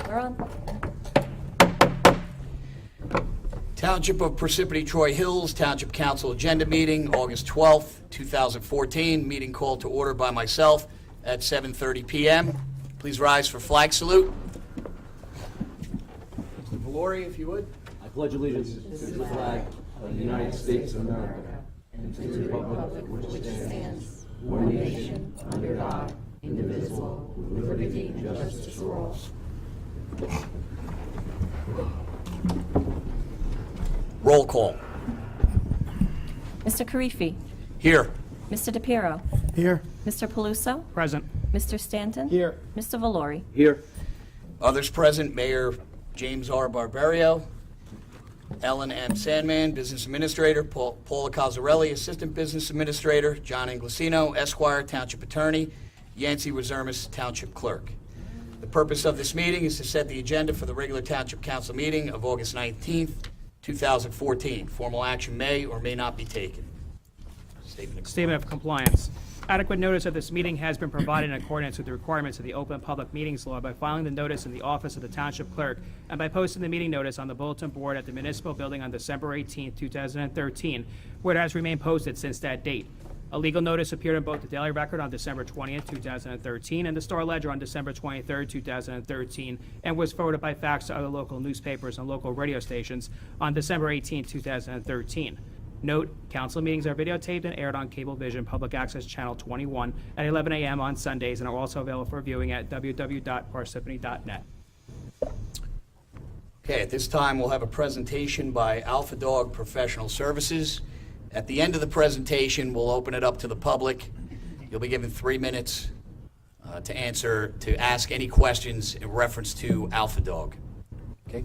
We're on. Township of Parsippany-Troy Hills Township Council Agenda Meeting, August 12th, 2014. Meeting called to order by myself at 7:30 p.m. Please rise for flag salute. Mr. Valori, if you would. I pledge allegiance to the flag of the United States of America and to the republic for which it stands, one nation, under God, indivisible, with liberty and justice for all. Roll call. Mr. Karifi. Here. Mr. DePiero. Here. Mr. Paluso. Present. Mr. Stanton. Here. Mr. Valori. Here. Others present, Mayor James R. Barbario, Ellen M. Sandman, Business Administrator, Paula Cazzarelli, Assistant Business Administrator, John Inglesino, Esquire, Township Attorney, Yancey Resermis, Township Clerk. The purpose of this meeting is to set the agenda for the regular Township Council meeting of August 19th, 2014. Formal action may or may not be taken. Statement of compliance. Adequate notice of this meeting has been provided in accordance with the requirements of the Open Public Meetings Law by filing the notice in the office of the Township Clerk and by posting the meeting notice on the bulletin board at the Municipal Building on December 18, 2013, where it has remained posted since that date. A legal notice appeared in both the Daily Record on December 20th, 2013, and the Star Ledger on December 23rd, 2013, and was forwarded by fax to other local newspapers and local radio stations on December 18, 2013. Note, council meetings are videotaped and aired on Cablevision Public Access Channel 21 at 11 a.m. on Sundays and are also available for viewing at www.parsippany.net. Okay, at this time, we'll have a presentation by Alpha Dog Professional Services. At the end of the presentation, we'll open it up to the public. You'll be given 3 minutes to ask any questions in reference to Alpha Dog. Okay?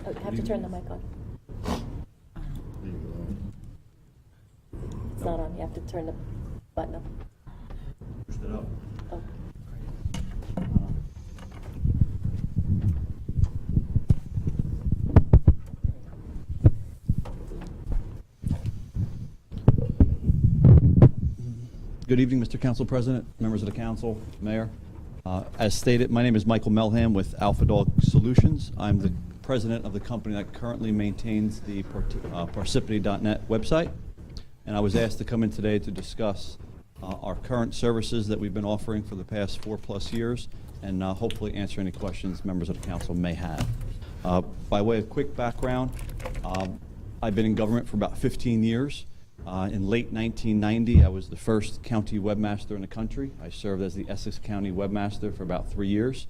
Oh, you have to turn the mic on. It's not on. You have to turn the button up. Pushed it up. Oh. Good evening, Mr. Council President, members of the council, Mayor. As stated, my name is Michael Melham with Alpha Dog Solutions. I'm the president of the company that currently maintains the Parsippany.net website, and I was asked to come in today to discuss our current services that we've been offering for the past 4+ years, and hopefully answer any questions members of the council may have. By way of quick background, I've been in government for about 15 years. In late 1990, I was the first county webmaster in the country. I served as the Essex County webmaster for about 3 years.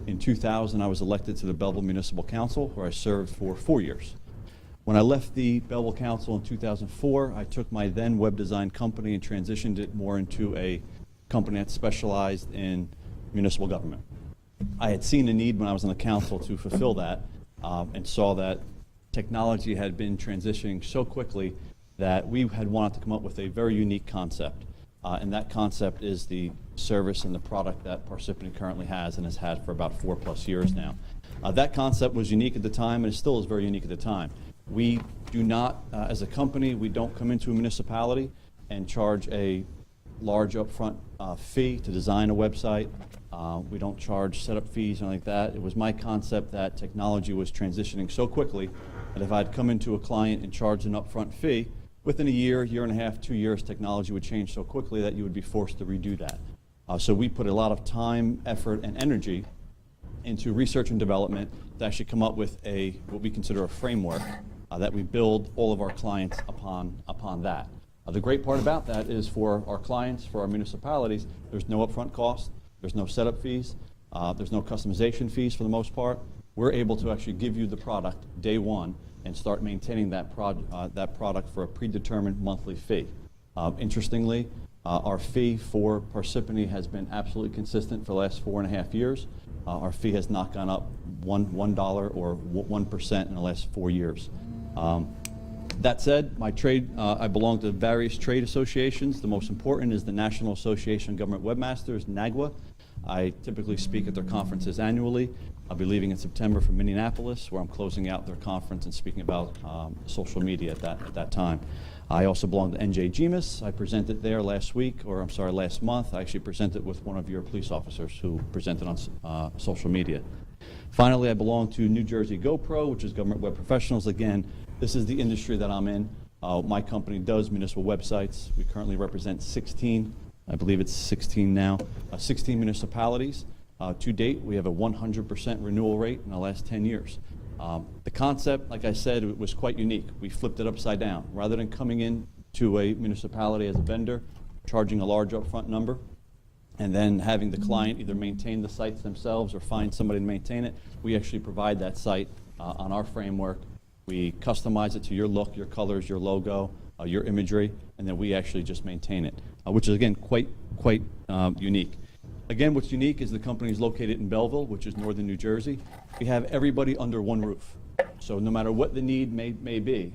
In 2000, I was elected to the Belleville Municipal Council, where I served for 4 years. When I left the Belleville Council in 2004, I took my then web design company and transitioned it more into a company that specialized in municipal government. I had seen a need when I was on the council to fulfill that, and saw that technology had been transitioning so quickly that we had wanted to come up with a very unique concept. And that concept is the service and the product that Parsippany currently has and has had for about 4+ years now. That concept was unique at the time and it still is very unique at the time. We do not, as a company, we don't come into a municipality and charge a large upfront fee to design a website. We don't charge setup fees or anything like that. It was my concept that technology was transitioning so quickly that if I'd come into a client and charge an upfront fee, within a year, year and a half, 2 years, technology would change so quickly that you would be forced to redo that. So we put a lot of time, effort, and energy into research and development to actually come up with what we consider a framework that we build all of our clients upon that. The great part about that is for our clients, for our municipalities, there's no upfront cost, there's no setup fees, there's no customization fees for the most part. We're able to actually give you the product day one and start maintaining that product for a predetermined monthly fee. Interestingly, our fee for Parsippany has been absolutely consistent for the last 4.5 years. Our fee has not gone up $1 or 1% in the last 4 years. That said, my trade, I belong to various trade associations. The most important is the National Association of Government Webmasters, NAGWA. I typically speak at their conferences annually. I'll be leaving in September for Minneapolis, where I'm closing out their conference and speaking about social media at that time. I also belong to NJGMIS. I presented there last month. I actually presented with one of your police officers who presented on social media. Finally, I belong to New Jersey GoPro, which is Government Web Professionals. Again, this is the industry that I'm in. My company does municipal websites. We currently represent 16, I believe it's 16 now, 16 municipalities. To date, we have a 100% renewal rate in the last 10 years. The concept, like I said, it was quite unique. We flipped it upside down. Rather than coming in to a municipality as a vendor, charging a large upfront number, and then having the client either maintain the sites themselves or find somebody to maintain it, we actually provide that site on our framework. We customize it to your look, your colors, your logo, your imagery, and then we actually just maintain it, which is, again, quite unique. Again, what's unique is the company is located in Belleville, which is northern New Jersey. We have everybody under one roof. So no matter what the need may be,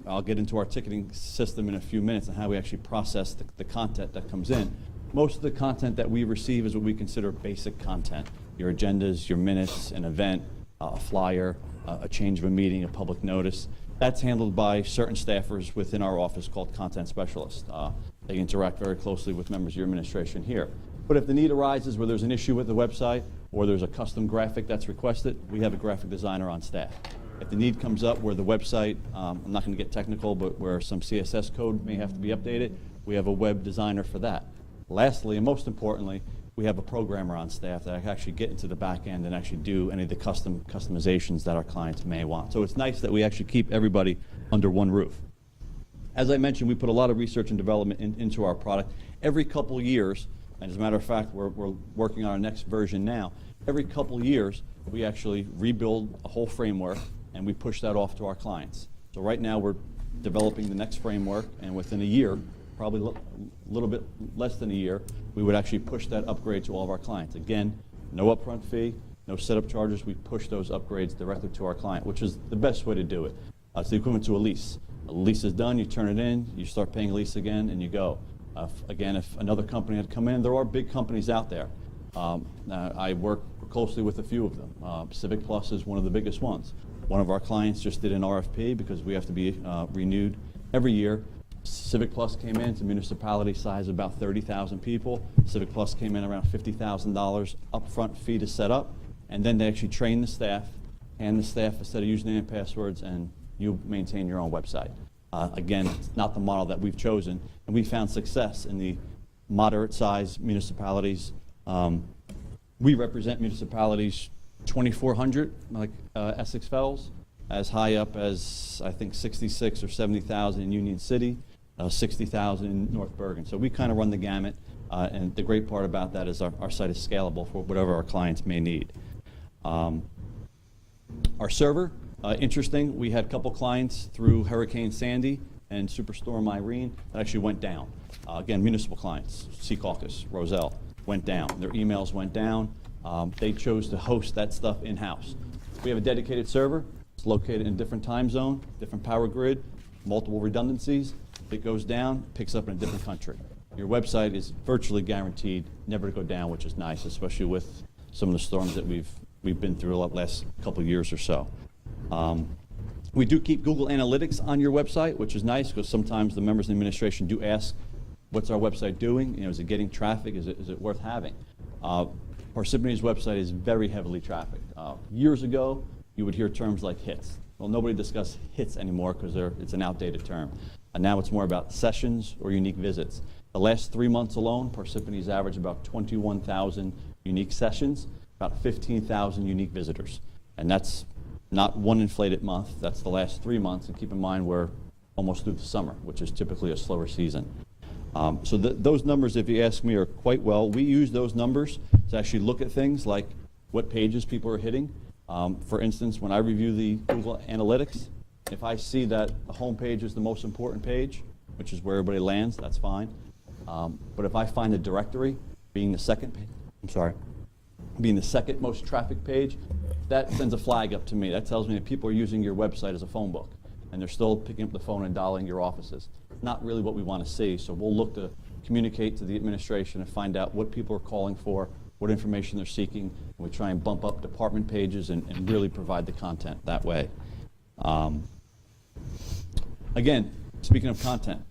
I'll get into our ticketing system in a few minutes and how we actually process the content that comes in. Most of the content that we receive is what we consider basic content. Your agendas, your minutes, an event, a flyer, a change of a meeting, a public notice. That's handled by certain staffers within our office called content specialists. They interact very closely with members of your administration here. But if the need arises where there's an issue with the website or there's a custom graphic that's requested, we have a graphic designer on staff. If the need comes up where the website, I'm not going to get technical, but where some CSS code may have to be updated, we have a web designer for that. Lastly, and most importantly, we have a programmer on staff that can actually get into the back end and actually do any of the customizations that our clients may want. So it's nice that we actually keep everybody under one roof. As I mentioned, we put a lot of research and development into our product. Every couple years, and as a matter of fact, we're working on our next version now. Every couple years, we actually rebuild a whole framework and we push that off to our clients. So right now we're developing the next framework, and within a year, probably a little bit less than a year, we would actually push that upgrade to all of our clients. Again, no upfront fee, no setup charges. We push those upgrades directly to our client, which is the best way to do it. It's the equivalent to a lease. A lease is done, you turn it in, you start paying a lease again, and you go. Again, if another company had come in, there are big companies out there. I work closely with a few of them. Civic Plus is one of the biggest ones. One of our clients just did an RFP because we have to be renewed every year. Civic Plus came in to municipality size of about 30,000 people. Civic Plus came in around $50,000 upfront fee to set up, and then they actually train the staff, hand the staff a set of username and passwords, and you maintain your own website. Again, it's not the model that we've chosen, and we found success in the moderate-sized municipalities. We represent municipalities 2,400, like Essex Fells, as high up as, I think, 66 or 70,000 in Union City, 60,000 in North Bergen. So we kind of run the gamut, and the great part about that is our site is scalable for whatever our clients may need. Our server, interesting, we had a couple clients through Hurricane Sandy and Superstorm Irene that actually went down. Again, municipal clients, Secaucus, Roselle, went down. Their emails went down. They chose to host that stuff in-house. We have a dedicated server. It's located in a different time zone, different power grid, multiple redundancies. If it goes down, it picks up in a different country. Your website is virtually guaranteed never to go down, which is nice, especially with some of the storms that we've been through the last couple of years or so. We do keep Google Analytics on your website, which is nice because sometimes the members of the administration do ask, what's our website doing? You know, is it getting traffic? Is it worth having? Parsippany's website is very heavily trafficked. Years ago, you would hear terms like hits. Well, nobody discusses hits anymore because it's an outdated term. And now it's more about sessions or unique visits. The last 3 months alone, Parsippany's averaged about 21,000 unique sessions, about 15,000 unique visitors. And that's not one inflated month, that's the last 3 months. And keep in mind, we're almost through the summer, which is typically a slower season. So those numbers, if you ask me, are quite well. We use those numbers to actually look at things like what pages people are hitting. For instance, when I review the Google Analytics, if I see that the home page is the most important page, which is where everybody lands, that's fine. But if I find the directory being the second most trafficked page, that sends a flag up to me. That tells me that people are using your website as a phone book, and they're still picking up the phone and dialing your offices. Not really what we want to see, so we'll look to communicate to the administration and find out what people are calling for, what information they're seeking, and we try and bump up department pages and really provide the content that way. Again, speaking of content,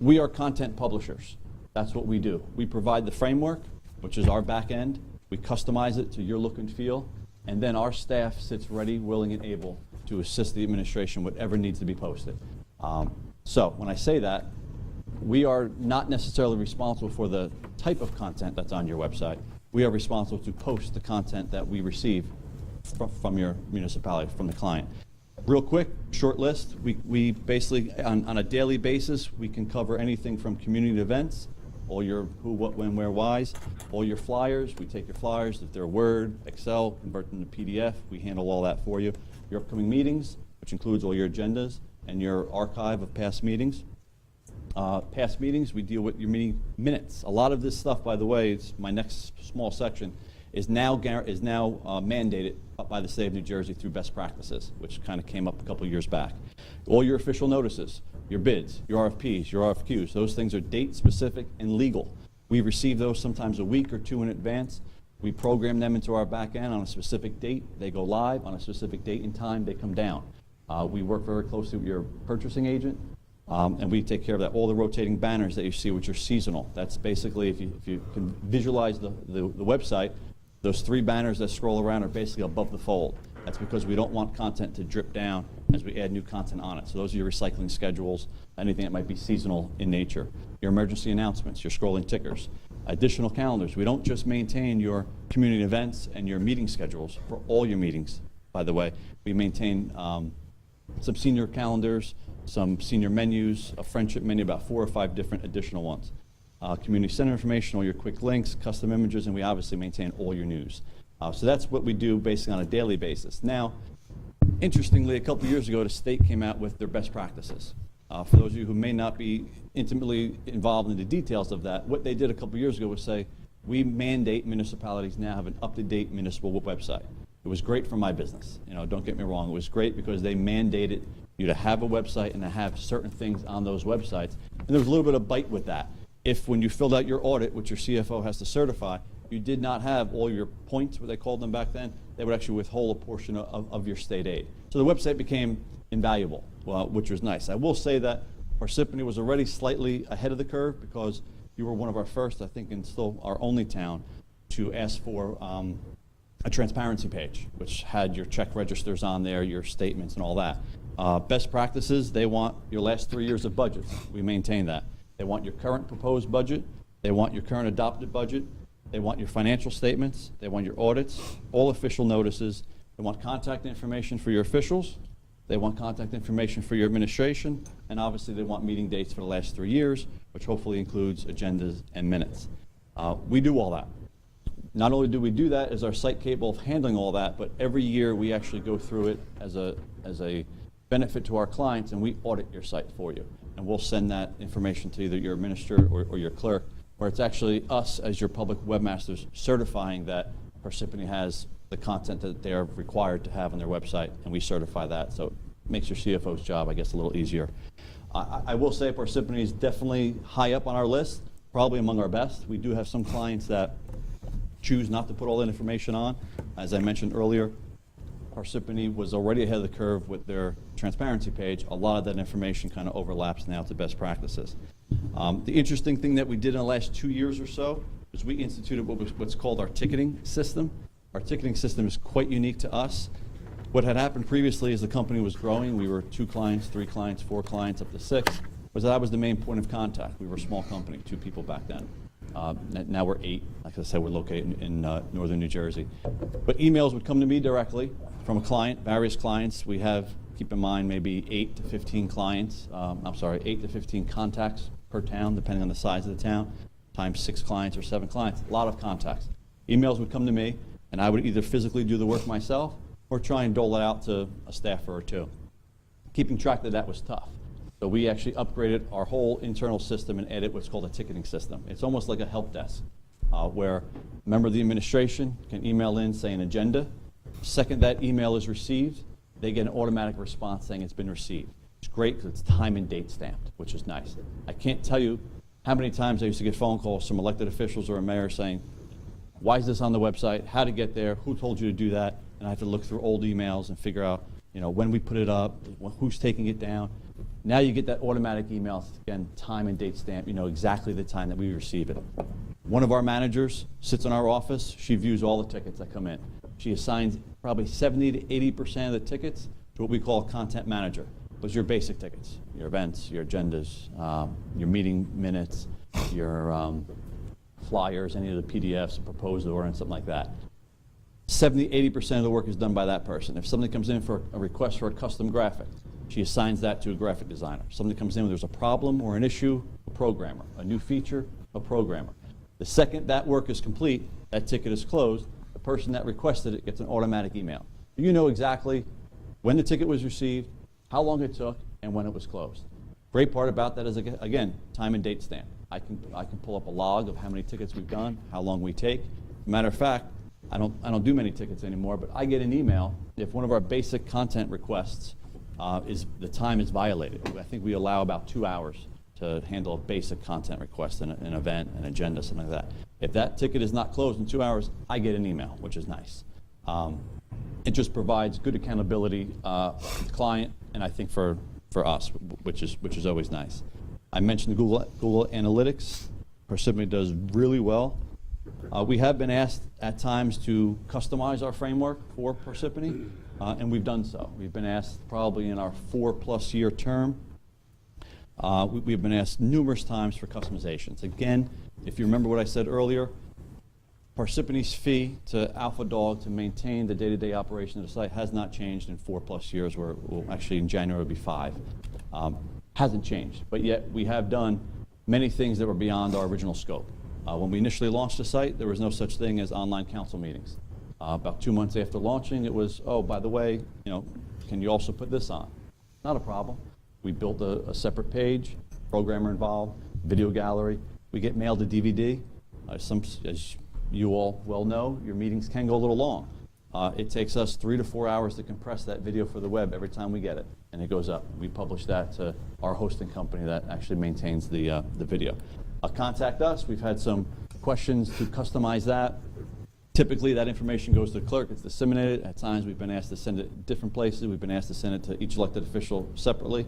we are content publishers. That's what we do. We provide the framework, which is our back end. We customize it to your look and feel, and then our staff sits ready, willing, and able to assist the administration whatever needs to be posted. So when I say that, we are not necessarily responsible for the type of content that's on your website. We are responsible to post the content that we receive from your municipality, from the client. Real quick, short list. We basically, on a daily basis, we can cover anything from community events, all your who, what, when, where, whys, all your flyers. We take your flyers, if they're Word, Excel, convert them to PDF. We handle all that for you. Your upcoming meetings, which includes all your agendas and your archive of past meetings. Past meetings, we deal with your meeting minutes. A lot of this stuff, by the way, it's my next small section, is now mandated by the state of New Jersey through best practices, which kind of came up a couple years back. All your official notices, your bids, your RFPs, your RFQs, those things are date specific and legal. We receive those sometimes a week or two in advance. We program them into our back end on a specific date. They go live on a specific date and time. They come down. We work very closely with your purchasing agent, and we take care of that. All the rotating banners that you see, which are seasonal. That's basically, if you can visualize the website, those 3 banners that scroll around are basically above the fold. That's because we don't want content to drip down as we add new content on it. So those are your recycling schedules, anything that might be seasonal in nature. Your emergency announcements, your scrolling tickers, additional calendars. We don't just maintain your community events and your meeting schedules for all your meetings, by the way. We maintain some senior calendars, some senior menus, a friendship menu, about 4 or 5 different additional ones. Community center information, all your quick links, custom images, and we obviously maintain all your news. So that's what we do basically on a daily basis. Now, interestingly, a couple years ago, the state came out with their best practices. For those of you who may not be intimately involved in the details of that, what they did a couple years ago was say, we mandate municipalities now have an up-to-date municipal website. It was great for my business. Don't get me wrong. It was great because they mandated you to have a website and to have certain things on those websites. And there was a little bit of bite with that. If when you filled out your audit, which your CFO has to certify, you did not have all your points, what they called them back then, they would actually withhold a portion of your state aid. So the website became invaluable, which was nice. I will say that Parsippany was already slightly ahead of the curve because you were one of our first, I think, and still our only town to ask for a transparency page, which had your check registers on there, your statements and all that. Best practices, they want your last 3 years of budgets. We maintain that. They want your current proposed budget. They want your current adopted budget. They want your financial statements. They want your audits, all official notices. They want contact information for your officials. They want contact information for your administration. And obviously, they want meeting dates for the last 3 years, which hopefully includes agendas and minutes. We do all that. Not only do we do that, is our site capable of handling all that, but every year we actually go through it as a benefit to our clients, and we audit your site for you. And we'll send that information to either your administrator or your clerk, where it's actually us as your public webmasters certifying that Parsippany has the content that they are required to have on their website, and we certify that. So it makes your CFO's job, I guess, a little easier. I will say Parsippany is definitely high up on our list, probably among our best. We do have some clients that choose not to put all that information on. As I mentioned earlier, Parsippany was already ahead of the curve with their transparency page. A lot of that information kind of overlaps now to best practices. The interesting thing that we did in the last 2 years or so is we instituted what's called our ticketing system. Our ticketing system is quite unique to us. What had happened previously as the company was growing, we were 2 clients, 3 clients, 4 clients, up to 6, was that was the main point of contact. We were a small company, 2 people back then. Now we're 8. Like I said, we're located in northern New Jersey. But emails would come to me directly from a client, various clients. We have, keep in mind, maybe 8 to 15 clients. 8 to 15 contacts per town, depending on the size of the town, times 6 clients or 7 clients. A lot of contacts. Emails would come to me, and I would either physically do the work myself or try and dole it out to a staffer or 2. Keeping track of that was tough. So we actually upgraded our whole internal system and added what's called a ticketing system. It's almost like a help desk where a member of the administration can email in, say, an agenda. Second that email is received, they get an automatic response saying it's been received. It's great because it's time and date stamped, which is nice. I can't tell you how many times I used to get phone calls from elected officials or a mayor saying, why is this on the website, how to get there, who told you to do that? And I have to look through old emails and figure out when we put it up, who's taking it down. Now you get that automatic email, again, time and date stamp, you know exactly the time that we receive it. One of our managers sits in our office, she views all the tickets that come in. She assigns probably 70 to 80% of the tickets to what we call a content manager. Those are your basic tickets, your events, your agendas, your meeting minutes, your flyers, any of the PDFs, proposed order, and something like that. 70, 80% of the work is done by that person. If somebody comes in for a request for a custom graphic, she assigns that to a graphic designer. If somebody comes in when there's a problem or an issue, a programmer. A new feature, a programmer. The second that work is complete, that ticket is closed, the person that requested it gets an automatic email. You know exactly when the ticket was received, how long it took, and when it was closed. Great part about that is, again, time and date stamp. I can pull up a log of how many tickets we've done, how long we take. Matter of fact, I don't do many tickets anymore, but I get an email if one of our basic content requests the time is violated. I think we allow about 2 hours to handle a basic content request, an event, an agenda, something like that. If that ticket is not closed in 2 hours, I get an email, which is nice. It just provides good accountability for the client, and I think for us, which is always nice. I mentioned Google Analytics. Parsippany does really well. We have been asked at times to customize our framework for Parsippany, and we've done so. We've been asked probably in our 4+ year term. We've been asked numerous times for customizations. Again, if you remember what I said earlier, Parsippany's fee to Alpha Dog to maintain the day-to-day operation of the site has not changed in 4+ years, where well, actually in January will be 5. Hasn't changed, but yet we have done many things that were beyond our original scope. When we initially launched the site, there was no such thing as online council meetings. About 2 months after launching, it was, oh, by the way, you know, can you also put this on? Not a problem. We built a separate page, programmer involved, video gallery. We get mailed a DVD. As you all well know, your meetings can go a little long. It takes us 3 to 4 hours to compress that video for the web every time we get it, and it goes up. We publish that to our hosting company that actually maintains the video. Contact us. We've had some questions to customize that. Typically, that information goes to the clerk. It's disseminated. At times, we've been asked to send it different places. We've been asked to send it to each elected official separately.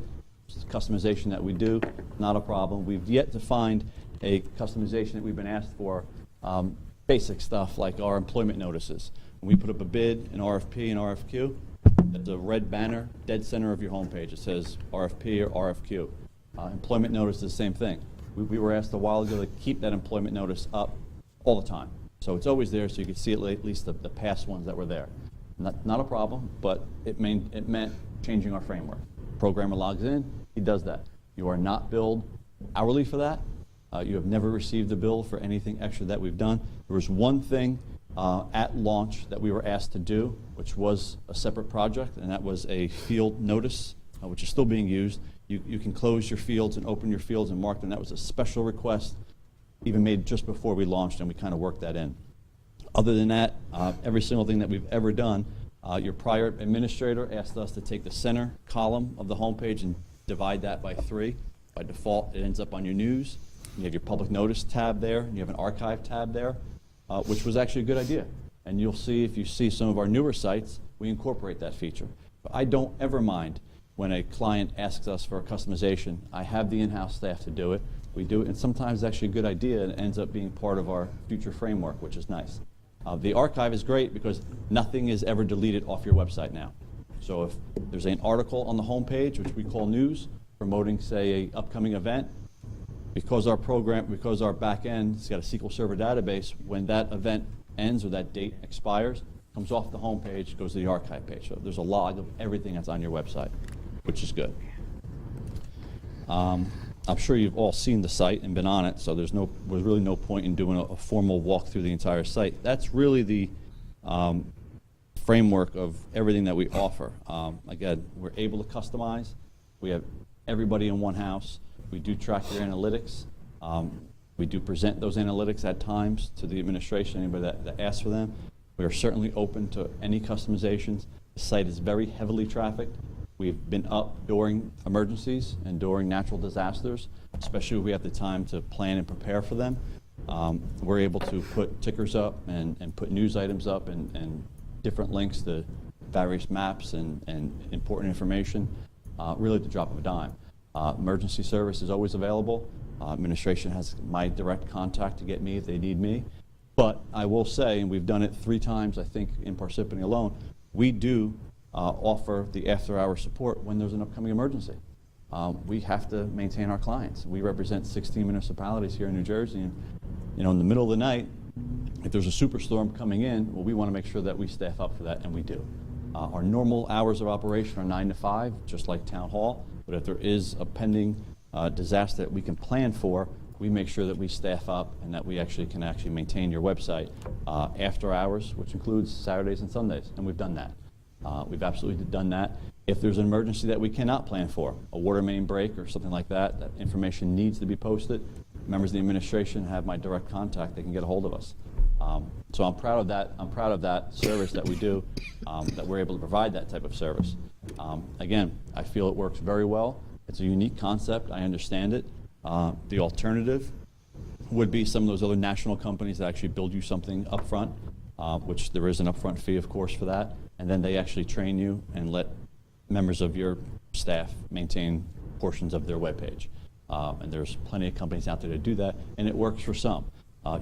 It's customization that we do, not a problem. We've yet to find a customization that we've been asked for. Basic stuff like our employment notices. When we put up a bid, an RFP, and RFQ, that's a red banner, dead center of your homepage. It says RFP or RFQ. Employment notice is the same thing. We were asked a while ago to keep that employment notice up all the time. So it's always there, so you can see at least the past ones that were there. Not a problem, but it meant changing our framework. Programmer logs in, he does that. You are not billed hourly for that. You have never received a bill for anything extra that we've done. There was one thing at launch that we were asked to do, which was a separate project, and that was a field notice, which is still being used. You can close your fields and open your fields and mark them. That was a special request, even made just before we launched, and we kind of worked that in. Other than that, every single thing that we've ever done, your prior administrator asked us to take the center column of the homepage and divide that by 3. By default, it ends up on your news. You have your public notice tab there, and you have an archive tab there, which was actually a good idea. And you'll see, if you see some of our newer sites, we incorporate that feature. But I don't ever mind when a client asks us for a customization. I have the in-house staff to do it. We do it, and sometimes it's actually a good idea, and it ends up being part of our future framework, which is nice. The archive is great because nothing is ever deleted off your website now. So if there's an article on the homepage, which we call news, promoting, say, an upcoming event, because our back end's got a SQL Server database, when that event ends or that date expires, comes off the homepage, goes to the archive page. So there's a log of everything that's on your website, which is good. I'm sure you've all seen the site and been on it, so there's really no point in doing a formal walk through the entire site. That's really the framework of everything that we offer. Again, we're able to customize. We have everybody in one house. We do track your analytics. We do present those analytics at times to the administration, anybody that asks for them. We are certainly open to any customizations. The site is very heavily trafficked. We've been up during emergencies and during natural disasters, especially if we have the time to plan and prepare for them. We're able to put tickers up and put news items up and different links to various maps and important information, really at the drop of a dime. Emergency service is always available. Administration has my direct contact to get me if they need me. But I will say, and we've done it 3 times, I think, in Parsippany alone, we do offer the after-hour support when there's an upcoming emergency. We have to maintain our clients. We represent 16 municipalities here in New Jersey, and in the middle of the night, if there's a superstorm coming in, well, we want to make sure that we staff up for that, and we do. Our normal hours of operation are 9 to 5, just like Town Hall, but if there is a pending disaster that we can plan for, we make sure that we staff up and that we can maintain your website after hours, which includes Saturdays and Sundays, and we've done that. We've absolutely done that. If there's an emergency that we cannot plan for, a water main break or something like that, that information needs to be posted, members of the administration have my direct contact. They can get a hold of us. So I'm proud of that. I'm proud of that service that we do, that we're able to provide that type of service. Again, I feel it works very well. It's a unique concept. I understand it. The alternative would be some of those other national companies that actually build you something up front, which there is an upfront fee, of course, for that. And then they actually train you and let members of your staff maintain portions of their webpage. And there's plenty of companies out there to do that, and it works for some.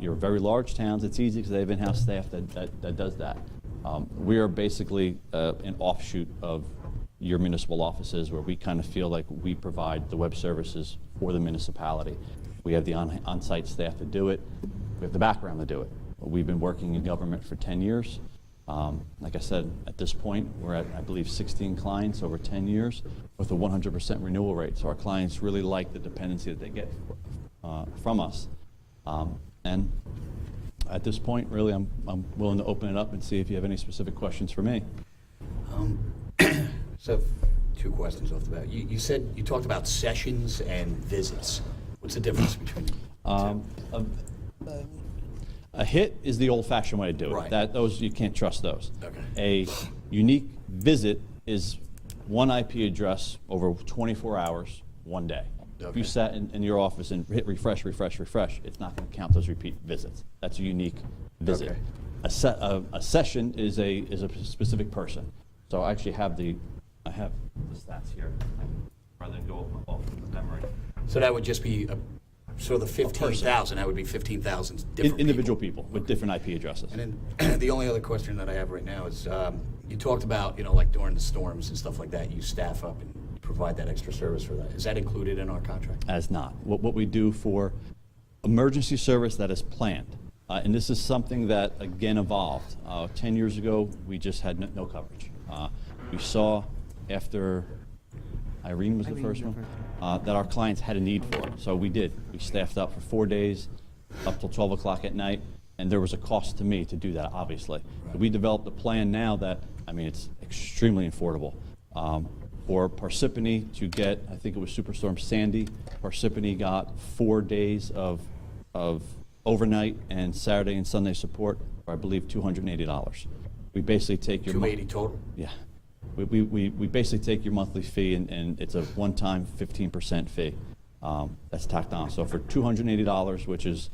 Your very large towns, it's easy because they have in-house staff that does that. We are basically an offshoot of your municipal offices, where we kind of feel like we provide the web services for the municipality. We have the on-site staff to do it. We have the background to do it. We've been working in government for 10 years. Like I said, at this point, we're at, I believe, 16 clients over 10 years with a 100% renewal rate. So our clients really like the dependency that they get from us. And at this point, really, I'm willing to open it up and see if you have any specific questions for me. So 2 questions off the bat. You talked about sessions and visits. What's the difference between the two? A hit is the old-fashioned way to do it. Right. Those you can't trust those. Okay. A unique visit is one IP address over 24 hours, one day. If Okay. you sat in your office and hit refresh, it's not going to count those repeat visits. That's a unique visit. Okay. A session is a specific person. So I actually have the stats here, rather than go off of memory. So that would just be so the 15,000. That would be 15,000 different Individual people with different IP addresses. And then the only other question that I have right now is you talked about like during the storms and stuff like that, you staff up and provide that extra service for that. Is that included in our contract? As not. What we do for emergency service that is planned, and this is something that, again, evolved. 10 years ago, we just had no coverage. We saw after Irene was the first one, that our clients had a need for it. So we did. We staffed up for 4 days, up till 12 o'clock at night, and there was a cost to me to do that, obviously. Right. We developed a plan now that, it's extremely affordable. For Parsippany to get, I think it was Superstorm Sandy, Parsippany got 4 days of overnight and Saturday and Sunday support for, I believe, $280. We basically take your $280 total? Yeah. We basically take your monthly fee, and it's a one-time 15% fee that's tacked on. So for $280, which is,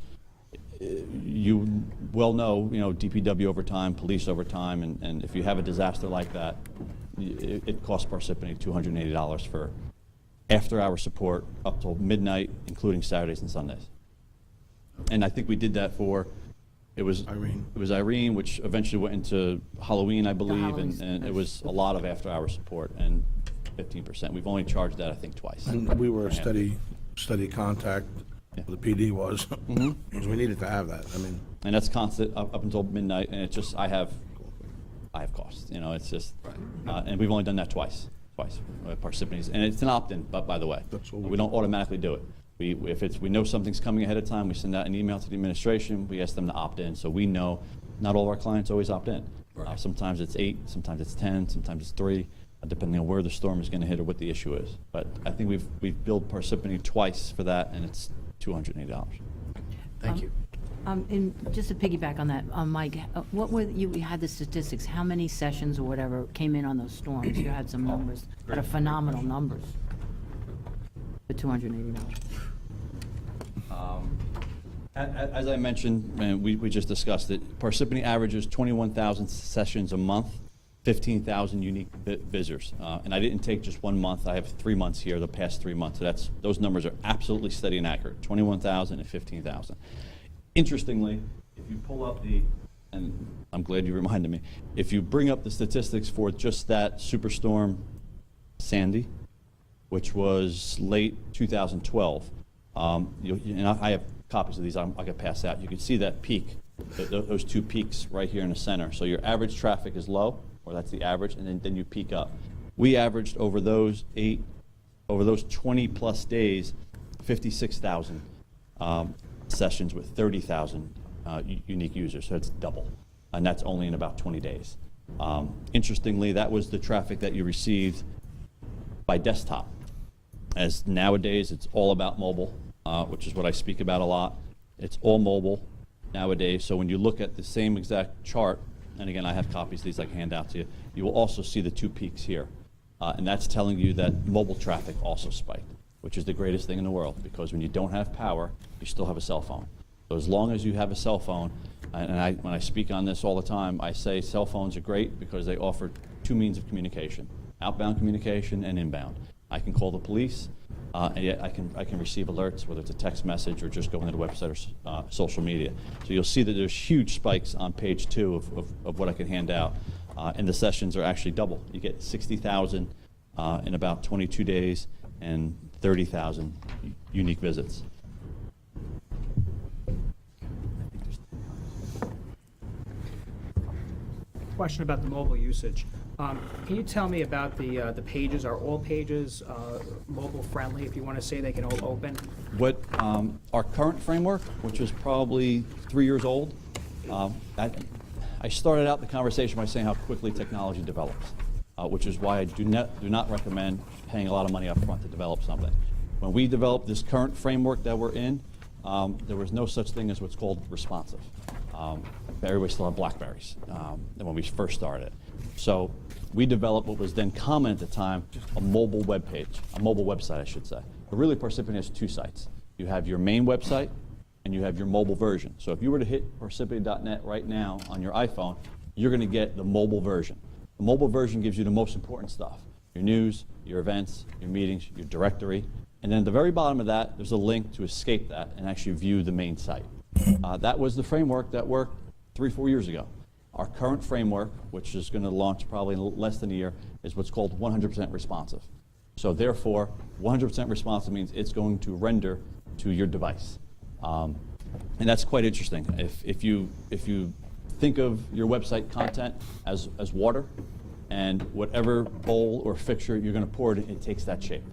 you well know, DPW overtime, police overtime, and if you have a disaster like that, it costs Parsippany $280 for after-hour support up till midnight, including Saturdays and Sundays. And I think we did that for, it was Irene, which eventually went into Halloween, I believe, and it was a lot of after-hour support, and 15%. We've only charged that, I think, twice. And we were a steady contact. Yeah. The PD was, because we needed to have that. And that's constant up until midnight, and it's just, I have costs, it's just, and we've only done that twice, Parsippany's, and it's an opt-in, but by the way, That's what we don't automatically do it. We know something's coming ahead of time, we send out an email to the administration, we ask them to opt in, so we know not all of our clients always opt in. Right. Sometimes it's 8, sometimes it's 10, sometimes it's 3, depending on where the storm is going to hit or what the issue is. But I think we've billed Parsippany twice for that, and it's $280. Thank you. And just to piggyback on that, Mike, what were you had the statistics? How many sessions or whatever came in on those storms? You had some numbers that are phenomenal numbers. The $280. As I mentioned, and we just discussed it, Parsippany averages 21,000 sessions a month. 15,000 unique visitors. And I didn't take just 1 month. I have 3 months here, the past 3 months. So those numbers are absolutely steady and accurate, 21,000 and 15,000. Interestingly, if you pull up and I'm glad you reminded me, if you bring up the statistics for just that Superstorm Sandy, which was late 2012, and I have copies of these I could pass out. You can see that peak, those 2 peaks right here in the center. So your average traffic is low, or that's the average, and then you peak up. We averaged over those 20 plus days, 56,000 sessions with 30,000 unique users, so it's double, and that's only in about 20 days. Interestingly, that was the traffic that you received by desktop, as nowadays it's all about mobile, which is what I speak about a lot. It's all mobile nowadays, so when you look at the same exact chart, and again, I have copies of these I can hand out to you, you will also see the 2 peaks here, and that's telling you that mobile traffic also spiked, which is the greatest thing in the world, because when you don't have power, you still have a cell phone. So as long as you have a cell phone, and when I speak on this all the time, I say cell phones are great because they offer 2 means of communication, outbound communication and inbound. I can call the police, and yet I can receive alerts, whether it's a text message or just going to the website or social media. So you'll see that there's huge spikes on page 2 of what I can hand out, and the sessions are actually double. You get 60,000 in about 22 days and 30,000 unique visits. Question about the mobile usage. Can you tell me about the pages? Are all pages mobile friendly, if you want to say they can all open? What our current framework, which is probably 3 years old, I started out the conversation by saying how quickly technology develops, which is why I do not recommend paying a lot of money up front to develop something. When we developed this current framework that we're in, there was no such thing as what's called responsive. Everybody still had BlackBerrys when we first started. So we developed what was then common at the time, a mobile web page, a mobile website, I should say. But really, Parsippany has 2 sites. You have your main website, and you have your mobile version. So if you were to hit Parsippany.net right now on your iPhone, you're going to get the mobile version. The mobile version gives you the most important stuff: your news, your events, your meetings, your directory. And then at the very bottom of that, there's a link to escape that and actually view the main site. That was the framework that worked 3-4 years ago. Our current framework, which is going to launch probably in less than a year, is what's called 100% responsive. So therefore, 100% responsive means it's going to render to your device. And that's quite interesting. If you think of your website content as water, and whatever bowl or fixture you're going to pour it in, it takes that shape.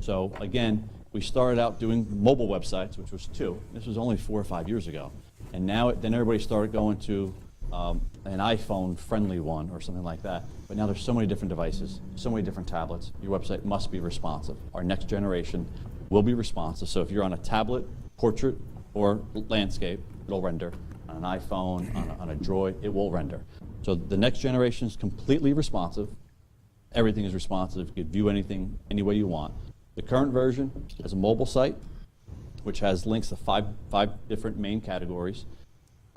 So again, we started out doing mobile websites, which was 2. This was only 4 or 5 years ago. And now, then everybody started going to an iPhone-friendly one or something like that. But now there's so many different devices, so many different tablets. Your website must be responsive. Our next generation will be responsive. So if you're on a tablet, portrait, or landscape, it'll render. On an iPhone, on a Droid, it will render. So the next generation is completely responsive. Everything is responsive. You can view anything any way you want. The current version is a mobile site, which has links to five different main categories,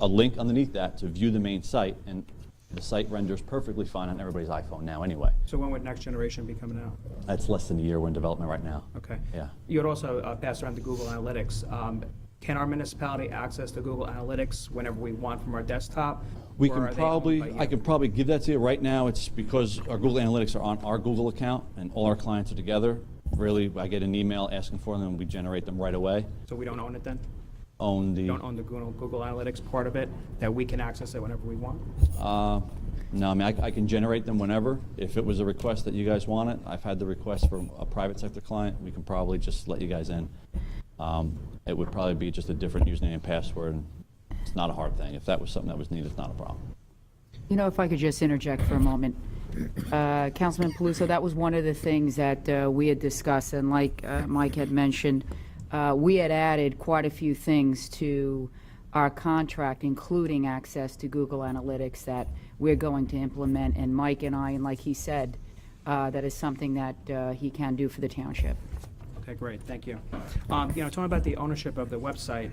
a link underneath that to view the main site, and the site renders perfectly fine on everybody's iPhone now anyway. So when would next generation be coming out? That's less than a year. We're in development right now. Okay. Yeah. You had also passed around the Google Analytics. Can our municipality access the Google Analytics whenever we want from our desktop? We or can are they owned by probably, you? I can probably give that to you. Right now, it's because our Google Analytics are on our Google account and all our clients are together. Really, I get an email asking for them and we generate them right away. So we don't own it then? Own We the, don't own the Google Analytics part of it, that we can access it whenever we want? no, I mean, I can generate them whenever. If it was a request that you guys want it, I've had the request from a private sector client, we can probably just let you guys in. It would probably be just a different username and password, and it's not a hard thing. If that was something that was needed, it's not a problem. You know, if I could just interject for a moment. Councilman Paluso, that was one of the things that we had discussed, and like Mike had mentioned, we had added quite a few things to our contract, including access to Google Analytics that we're going to implement, and Mike and I, and like he said, that is something that he can do for the township. Okay, great, thank you. Talking about the ownership of the website,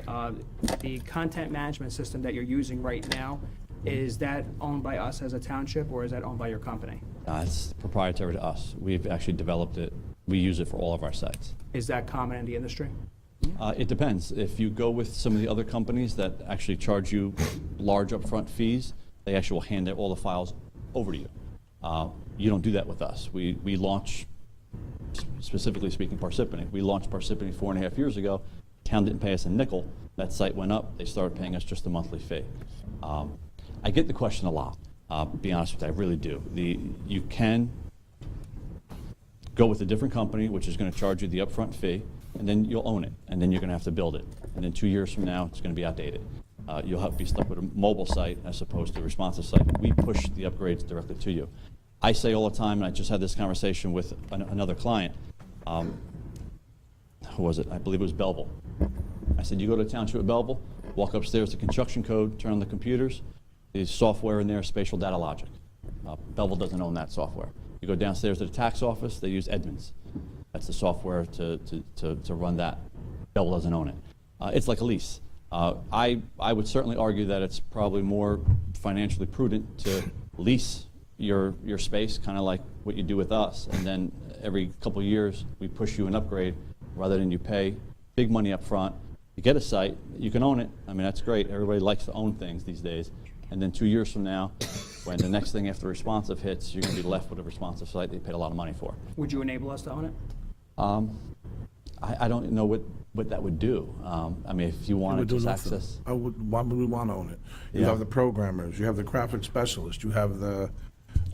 the content management system that you're using right now, Is that owned by us as a township, or is that owned by your company? It's proprietary to us. We've actually developed it. We use it for all of our sites. Is that common in the industry? It depends. If you go with some of the other companies that actually charge you large upfront fees, they actually will hand all the files over to you. You don't do that with us. We launch, specifically speaking, Parsippany. We launched Parsippany 4.5 years ago. Town didn't pay us a nickel. That site went up. They started paying us just a monthly fee. I get the question a lot. Be honest with you, I really do. You can go with a different company, which is going to charge you the upfront fee, and then you'll own it, and then you're going to have to build it. And then 2 years from now, it's going to be outdated. You'll have to be stuck with a mobile site as opposed to a responsive site. We push the upgrades directly to you. I say all the time, and I just had this conversation with another client. Who was it? I believe it was Belleville. I said, you go to the township of Belleville, walk upstairs to construction code, turn on the computers. The software in there is spatial data logic. Belleville doesn't own that software. You go downstairs to the tax office, they use Edmunds. That's the software to run that. Belleville doesn't own it. It's like a lease. I would certainly argue that it's probably more financially prudent to lease your space, kind of like what you do with us, and then every couple of years we push you an upgrade rather than you pay big money up front. You get a site, you can own it. I mean, that's great. Everybody likes to own things these days. And then 2 years from now, when the next thing after responsive hits, you're going to be left with a responsive site that you paid a lot of money for. Would you enable us to own it? I don't know what that would do. I mean, if you wanted do to nothing. access. Why would we want to own it? You Yeah. have the programmers, you have the graphic specialist, you have the.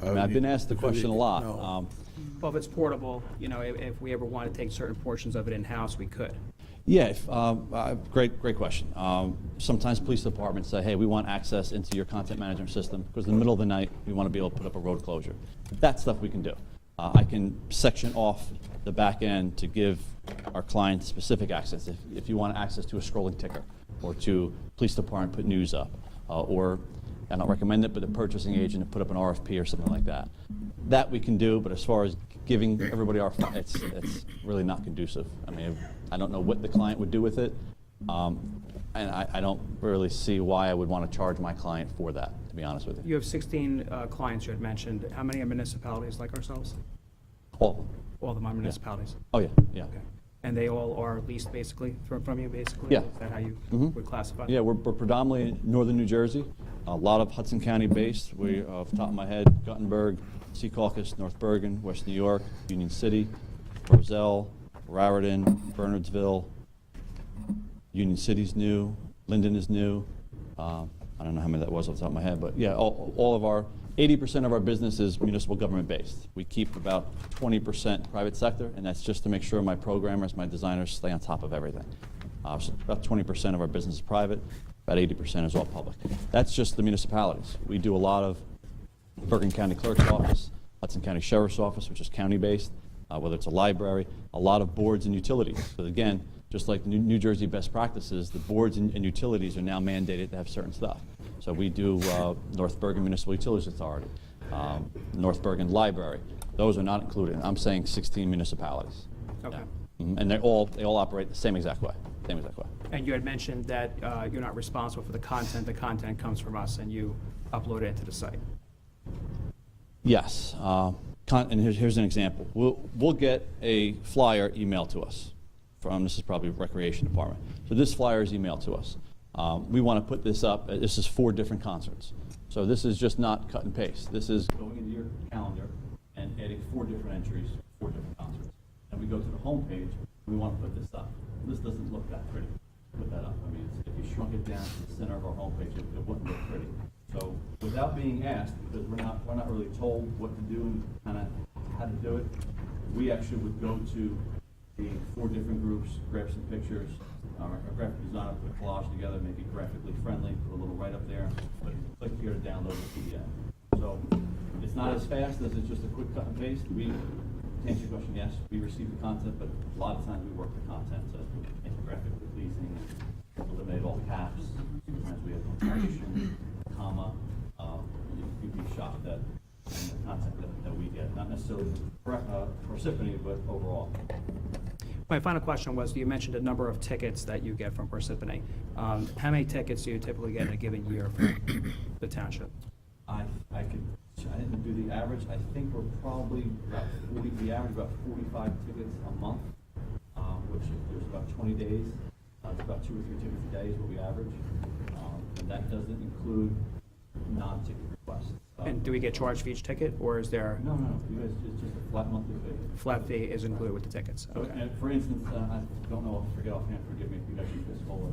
I mean, I've been asked the question a lot. No. Well, if it's portable, if we ever want to take certain portions of it in-house, we could. Yeah, great question. Sometimes police departments say, hey, we want access into your content management system because in the middle of the night, we want to be able to put up a road closure. That stuff we can do. I can section off the back end to give our clients specific access. If you want access to a scrolling ticker or to police department put news up, or, I don't recommend it, but the purchasing agent to put up an RFP or something like that. That we can do, but as far as giving everybody our, it's really not conducive. I mean, I don't know what the client would do with it, and I don't really see why I would want to charge my client for that, to be honest with you. You have 16 clients you had mentioned. How many are municipalities like ourselves? All. All of them are municipalities. Oh, yeah. Okay. And they all are leased basically from you, basically? Yeah. Is that how you would classify? Yeah, we're predominantly in northern New Jersey, a lot of Hudson County based. We, off the top of my head, Guttenberg, Secaucus, North Bergen, West New York, Union City, Roselle, Raritan, Bernardsville, Union City's new, Linden is new. I don't know how many that was off the top of my head, but yeah, all of our, 80% of our business is municipal government based. We keep about 20% private sector, and that's just to make sure my programmers, my designers stay on top of everything. So about 20% of our business is private, about 80% is all public. That's just the municipalities. We do a lot of Bergen County Clerk's Office, Hudson County Sheriff's Office, which is county based, whether it's a library, a lot of boards and utilities. So again, just like New Jersey best practices, the boards and utilities are now mandated to have certain stuff. So we do North Bergen Municipal Utilities Authority, North Bergen Library. Those are not included. I'm saying 16 municipalities. Okay. Yeah. And they all operate the same exact way. Same exact way. And you had mentioned that you're not responsible for the content. The content comes from us, and you upload it into the site. Yes. And here's an example. We'll get a flyer emailed to us from, this is probably Recreation Department. So this flyer is emailed to us. We want to put this up. This is 4 different concerts. So this is just not cut and paste. This is going into your calendar and adding 4 different entries, 4 different concerts. And we go to the home page, we want to put this up. This doesn't look that pretty. Put that up. I mean, if you shrunk it down to the center of our homepage, it wouldn't look pretty. So without being asked, because we're not really told what to do and kind of how to do it, we actually would go to the 4 different groups, grab some pictures, our graphic designer put a collage together, make it graphically friendly, put a little write up there, but click here to download the PDF. So it's not as fast as it's just a quick cut and paste. To answer your question, yes, we receive the content, but a lot of times we work the content to make it graphically pleasing, eliminate all caps. Sometimes we have punctuation, comma. You'd be shocked at the content that we get, not necessarily Parsippany, but overall. My final question was, you mentioned a number of tickets that you get from Parsippany. How many tickets do you typically get in a given year from the township? I didn't do the average. I think we're probably about 40, we average about 45 tickets a month, which if there's about 20 days. It's about 2 or 3 tickets a day is what we average. And that doesn't include non-ticket requests. And do we get charged for each ticket, or is there No, you guys, it's just a flat monthly fee. flat fee is included with the tickets? So, Okay. and for instance, I don't know, I forget offhand, forgive me if you guys use this or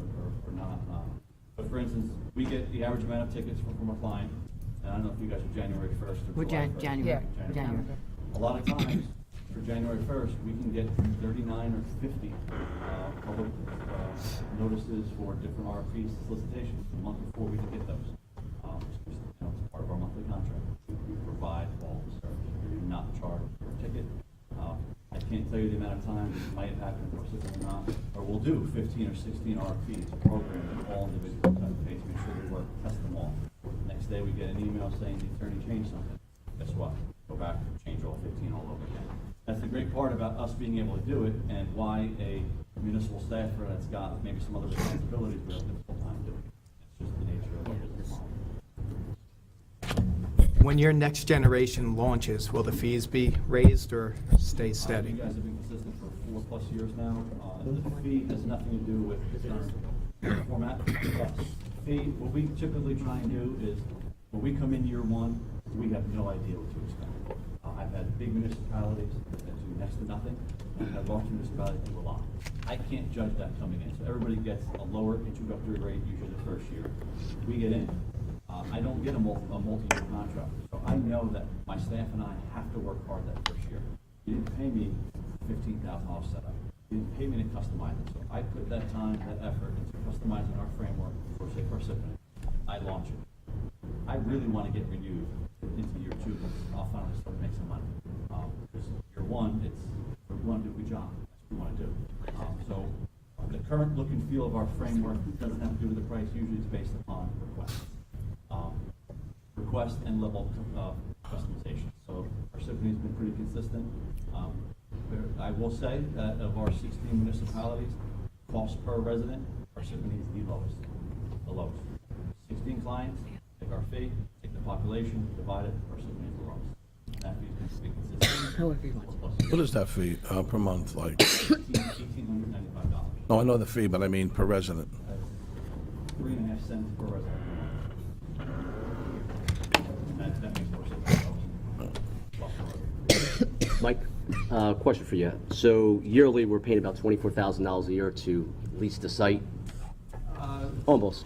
not. But for instance, we get the average amount of tickets from a client, and I don't know if you guys are January 1st or We're July 1st. January. January. A lot of times, for January 1st, we can get 39 or 50 public notices for different RFP solicitations. The month before, we can get those. It's part of our monthly contract. We provide all the service. We do not charge per ticket. I can't tell you the amount of times it might have happened for us or not, or we'll do 15 or 16 RFPs, program them all individually, make sure they work, test them all. Next day, we get an email saying the attorney changed something. Guess what? Go back, change all 15 all over again. That's the great part about us being able to do it, and why a municipal staffer that's got maybe some other responsibilities will have a difficult time doing it. It's just the nature of our business model. When your next generation launches, will the fees be raised or stay steady? You guys have been consistent for 4+ years now. The fee has nothing to do with current format. Fee, what we typically try and do is, when we come in year one, we have no idea what to expect. I've had big municipalities that do next to nothing, and I've had large municipalities that do a lot. I can't judge that coming in, so everybody gets a lower introductory rate usually the first year. We get in. I don't get a multi-year contract, so I know that my staff and I have to work hard that first year. You didn't pay me $15,000 setup. You didn't pay me to customize it, so I put that time, that effort into customizing our framework for, say, Parsippany. I launch it. I really want to get renewed into year 2, because I'll finally start to make some money. Because year 1, we want to do a good job. That's what we want to do. So the current look and feel of our framework doesn't have to do with the price. Usually it's based upon requests. Request and level of customization. So Parsippany's been pretty consistent. I will say that of our 16 municipalities, cost per resident, Parsippany is the lowest. The lowest. 16 clients, take our fee, take the population, divide it, Parsippany is the lowest. And that fee's been pretty consistent. However you want. What is that fee per month, like? $1,895. No, I know the fee, but I mean per resident. 3.5 cents per resident. And that makes more sense. Mike, question for you. So yearly, we're paying about $24,000 a year to lease the site? Almost.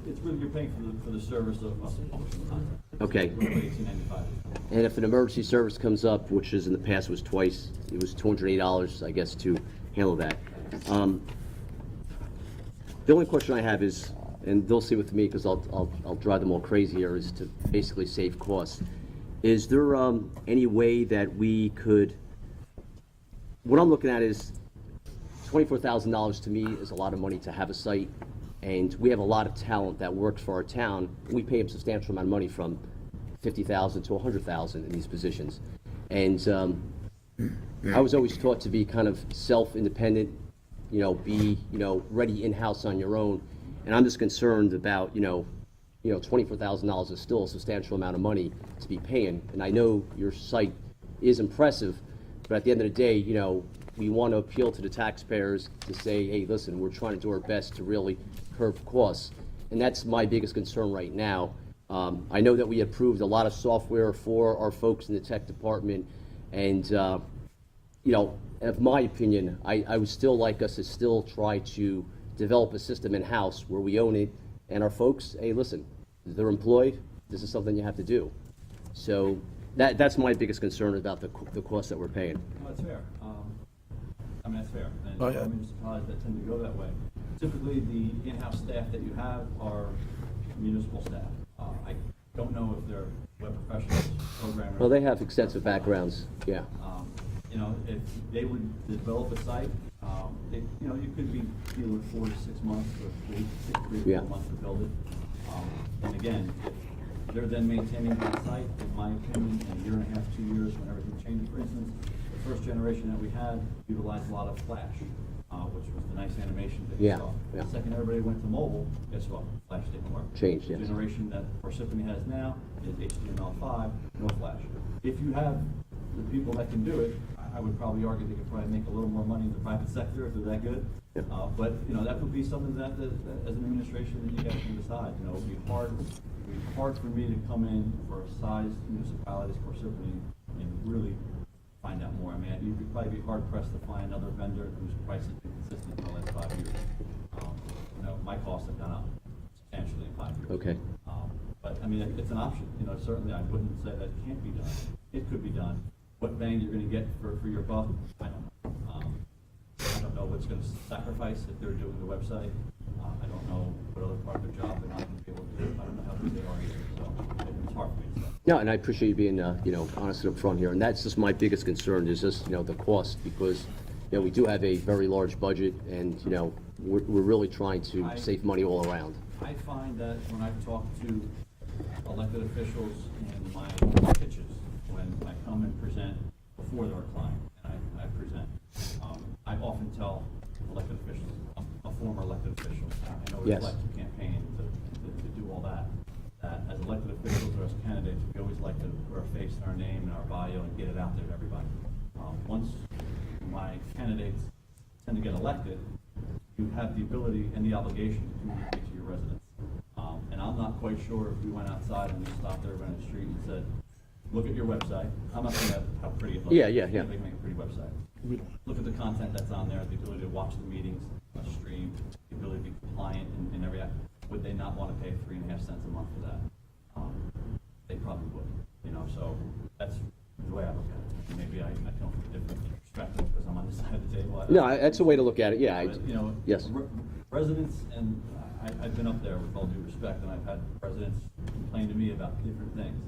It's really, you're paying for the service of us publishing the content. Okay. $18.95. And if an emergency service comes up, which is in the past was twice, it was $280, I guess, to handle that. The only question I have is, and they'll see with me because I'll drive them all crazy here, is to basically save costs. Is there any way that we could, what I'm looking at is $24,000 to me is a lot of money to have a site, and we have a lot of talent that works for our town. We pay them a substantial amount of money, from $50,000 to $100,000 in these positions. And I was always taught to be kind of self-independent, be, ready in-house on your own. And I'm just concerned about, $24,000 is still a substantial amount of money to be paying. And I know your site is impressive, but at the end of the day, we want to appeal to the taxpayers to say, hey, listen, we're trying to do our best to really curb costs. And that's my biggest concern right now. I know that we approved a lot of software for our folks in the tech department, and in my opinion, I would still like us to still try to develop a system in-house where we own it, and our folks, hey, listen, they're employed, this is something you have to do. So that's my biggest concern about the cost that we're paying. No, that's fair. That's fair. And Oh, yeah. municipalities that tend to go that way. Typically, the in-house staff that you have are municipal staff. I don't know if they're web professionals, programmers. Well, they have extensive backgrounds, yeah. If they would develop a site, you could be dealing with 4 to 6 months, or 3 or 4 months to build it. And again, if they're then maintaining that site, in my opinion, in a year and a half, 2 years, when everything changes, for instance, the first generation that we had utilized a lot of Flash, which was the nice animation that Yeah, you saw. yeah. The second everybody went to mobile, guess what? Flash didn't work. Changed, The yes. generation that Parsippany has now is HTML5, no Flash. If you have the people that can do it, I would probably argue they could probably make a little more money in the private sector if they're that good. Yeah. But, you know, that would be something that, as an administration, that you guys can decide. You know, it'd be hard for me to come in for a sized municipality as Parsippany and really find out more. I mean, you'd probably be hard pressed to find another vendor whose price has been consistent for the last 5 years. You know, my costs have gone up substantially in 5 years. Okay. But, I mean, it's an option. You know, certainly I wouldn't say that it can't be done. It could be done. What bang you're gonna get for your buck, I don't know. I don't know what's gonna sacrifice if they're doing the website. I don't know what other part of their job they're not gonna be able to do. I don't know how good they are either, so it's hard for me to say. No, and I appreciate you being, you know, honest and upfront here, and that's just my biggest concern is just, you know, the cost, because, you know, we do have a very large budget, and, you know, we're really trying to save money all around. I find that when I talk to elected officials in my pitches, when I come and present before their client, and I present, I often tell elected officials, I'm a former elected official, I know what Yes. it's like to campaign, to do all that, that as elected officials or as candidates, we always like to put our face and our name and our bio and get it out there to everybody. Once my candidates tend to get elected, you have the ability and the obligation to communicate to your residents. And I'm not quite sure if we went outside and we stopped everyone in the street and said, look at your website. I'm not saying that how pretty it looks. Yeah. They can make a pretty website. Look at the content that's on there, the ability to watch the meetings, stream, the ability to be compliant in every act. Would they not want to pay 3.5 cents a month for that? They probably would, you know, so that's the way I look at it. Maybe I come from a different perspective because I'm on this side of the table. No, that's a way to look at it, yeah. But, you know, Yes. Residents, and I've been up there with all due respect, and I've had residents complain to me about different things.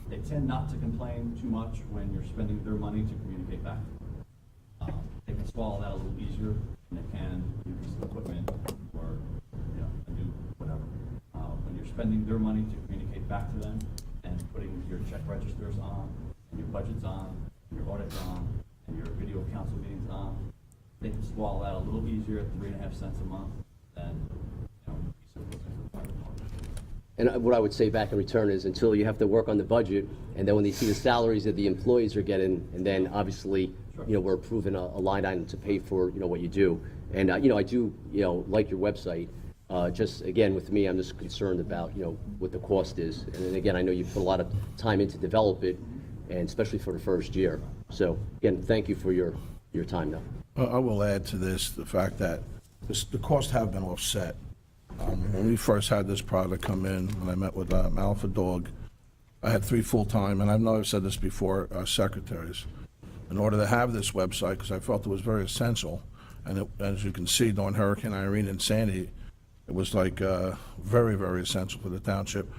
They tend not to complain too much when you're spending their money to communicate back. They can swallow that a little easier than they can use some equipment or, you know, a new whatever. When you're spending their money to communicate back to them and putting your check registers on, and your budgets on, and your audits on, and your video council meetings on, they can swallow that a little easier at 3.5 cents a month than, you know, a piece of equipment for the fire department. And what I would say back in return is until you have to work on the budget, and then when they see the salaries that the employees are getting, and then obviously, you know, we're approving a line item to pay for, you know, what you do. And, you know, I do, you know, like your website. Just, again, with me, I'm just concerned about, you know, what the cost is. And then again, I know you put a lot of time in to develop it, and especially for the first year. So, again, thank you for your time, though. I will add to this the fact that the costs have been offset. When we first had this product come in, when I met with Alpha Dog, I had 3 full-time, and I know I've said this before, secretaries. In order to have this website, because I felt it was very essential, and as you can see, during Hurricane Irene and Sandy, it was like very, very essential for the township.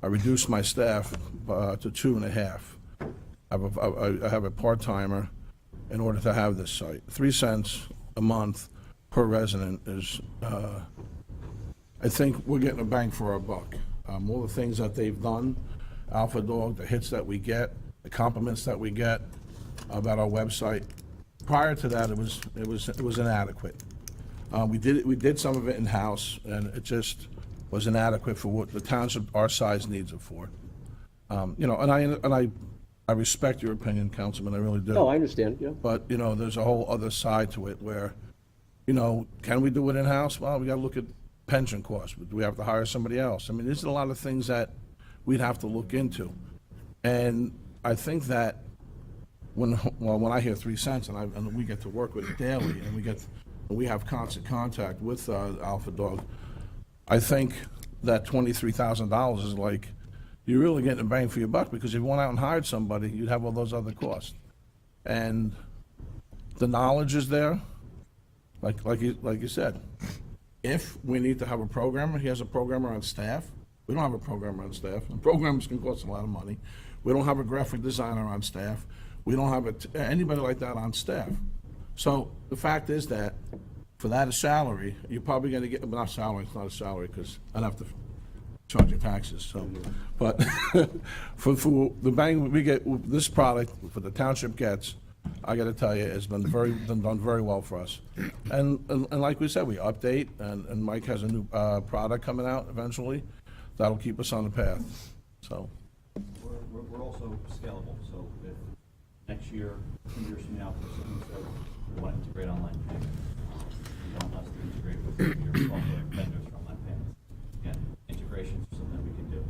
I reduced my staff to 2.5. I have a part-timer in order to have this site. 3 cents a month per resident is, I think we're getting a bang for our buck. All the things that they've done, Alpha Dog, the hits that we get, the compliments that we get about our website. Prior to that, it was inadequate. We did some of it in-house, and it just was inadequate for what the township our size needs it for. You know, and I respect your opinion, Councilman, I really do. No, I understand, yeah. But, you know, there's a whole other side to it where, you know, can we do it in-house? Well, we gotta look at pension costs. Do we have to hire somebody else? I mean, there's a lot of things that we'd have to look into. And I think that when I hear 3 cents and we get to work with it daily and we have constant contact with Alpha Dog, I think that $23,000 is like, you're really getting a bang for your buck, because if you went out and hired somebody, you'd have all those other costs. And the knowledge is there, like you said. If we need to have a programmer, he has a programmer on staff. We don't have a programmer on staff, and programmers can cost a lot of money. We don't have a graphic designer on staff. We don't have anybody like that on staff. So the fact is that for that salary, you're probably going to get, not salary, it's not a salary, because I'd have to charge your taxes, so. But for the bang we get, this product, for the township gets, I got to tell you, it's been done very well for us. And like we said, we update, and Mike has a new product coming out eventually that'll keep us on the path. So We're also scalable, so if next year, 2 years from now, Parsippany says we want to integrate online payments, we want us to integrate with your software vendors for online payments. Again, integrations are something we can do,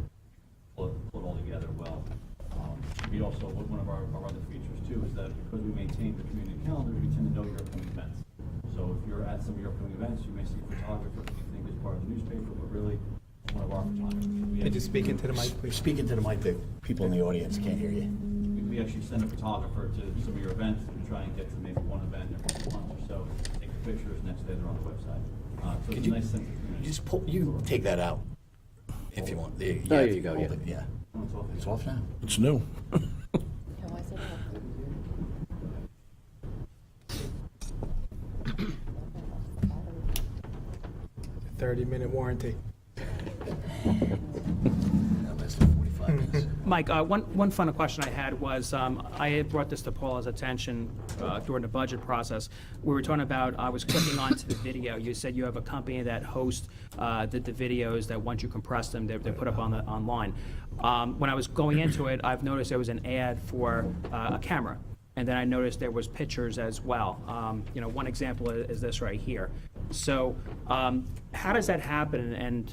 pull it all together well. We also, one of our other features too is that because we maintain the community calendar, we tend to know your upcoming events. So if you're at some of your upcoming events, you may see a photographer that you think is part of the newspaper, but really one of our photographers. Could you speak into the mic, please? Speak into the mic, the people in the audience can't hear you. We actually send a photographer to some of your events and try and get to maybe one event every 2 months or so, take the pictures, next day they're on the website. So it's a nice sense of community. Just pull, you can take that out if you want. There There you go, hold yeah. it, It's off now. it's new. How is it? 30-minute warranty. That lasted 45 minutes. Mike, one final question I had was, I had brought this to Paula's attention during the budget process. We were talking about, I was clicking onto the video. You said you have a company that hosts the videos that once you compress them, they're put up online. When I was going into it, I've noticed there was an ad for a camera. And then I noticed there was pictures as well. One example is this right here. So how does that happen? And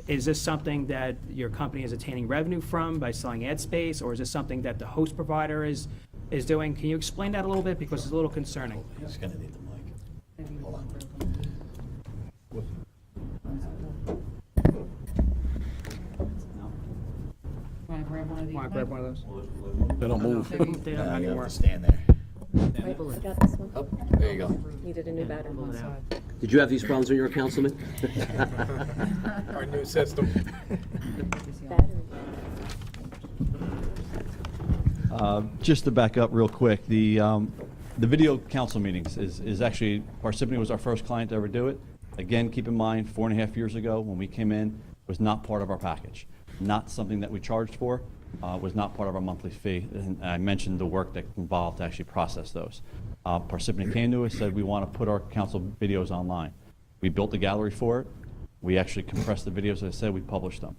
is this something that your company is attaining revenue from by selling ad space, or is this something that the host provider is doing? Can you explain that a little bit, because it's a little concerning? He's gonna need the mic. Hold on. Want to grab one of these? Want to grab one of those? They don't move. They don't You have anymore. to stand there. Wait, got this one? Oh, there you go. Needed a new battery. Did you have these problems when you were a councilman? Our new system. Battery. Just to back up real quick, the video council meetings is actually, Parsippany was our first client to ever do it. Again, keep in mind, 4.5 years ago, when we came in, it was not part of our package. Not something that we charged for, was not part of our monthly fee. And I mentioned the work that involved to actually process those. Parsippany came to us, said we want to put our council videos online. We built the gallery for it. We actually compressed the videos, as I said, we published them.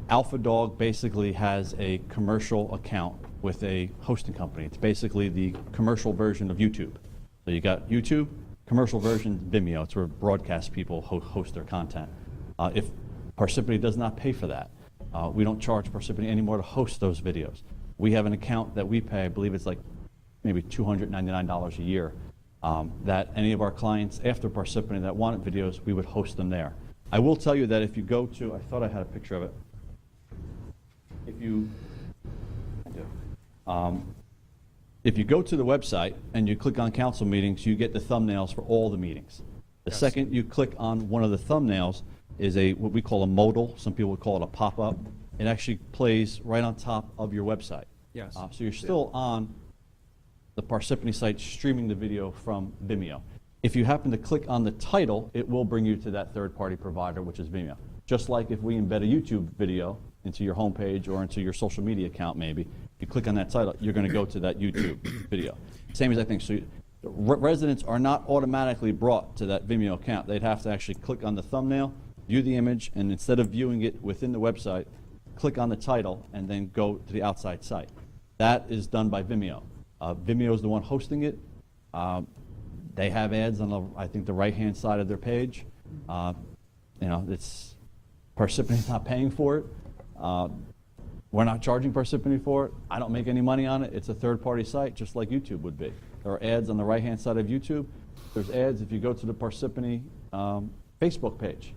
Alpha Dog basically has a commercial account with a hosting company. It's basically the commercial version of YouTube. So you got YouTube, commercial version Vimeo. It's where broadcast people host their content. If Parsippany does not pay for that, we don't charge Parsippany anymore to host those videos. We have an account that we pay, I believe it's like maybe $299 a year, that any of our clients after Parsippany that wanted videos, we would host them there. I will tell you that if you go to, I thought I had a picture of it. If you go to the website and you click on council meetings, you get the thumbnails for all the meetings. The second you click on one of the thumbnails is what we call a modal. Some people would call it a pop-up. It actually plays right on top of your website. Yes. So you're still on the Parsippany site streaming the video from Vimeo. If you happen to click on the title, it will bring you to that third-party provider, which is Vimeo. Just like if we embed a YouTube video into your homepage or into your social media account maybe, if you click on that title, you're going to go to that YouTube video. Same as I think. So residents are not automatically brought to that Vimeo account. They'd have to actually click on the thumbnail, view the image, and instead of viewing it within the website, click on the title and then go to the outside site. That is done by Vimeo. Vimeo is the one hosting it. They have ads on I think the right-hand side of their page. It's Parsippany's not paying for it. We're not charging Parsippany for it. I don't make any money on it. It's a third-party site, just like YouTube would be. There are ads on the right-hand side of YouTube. There's ads if you go to the Parsippany Facebook page.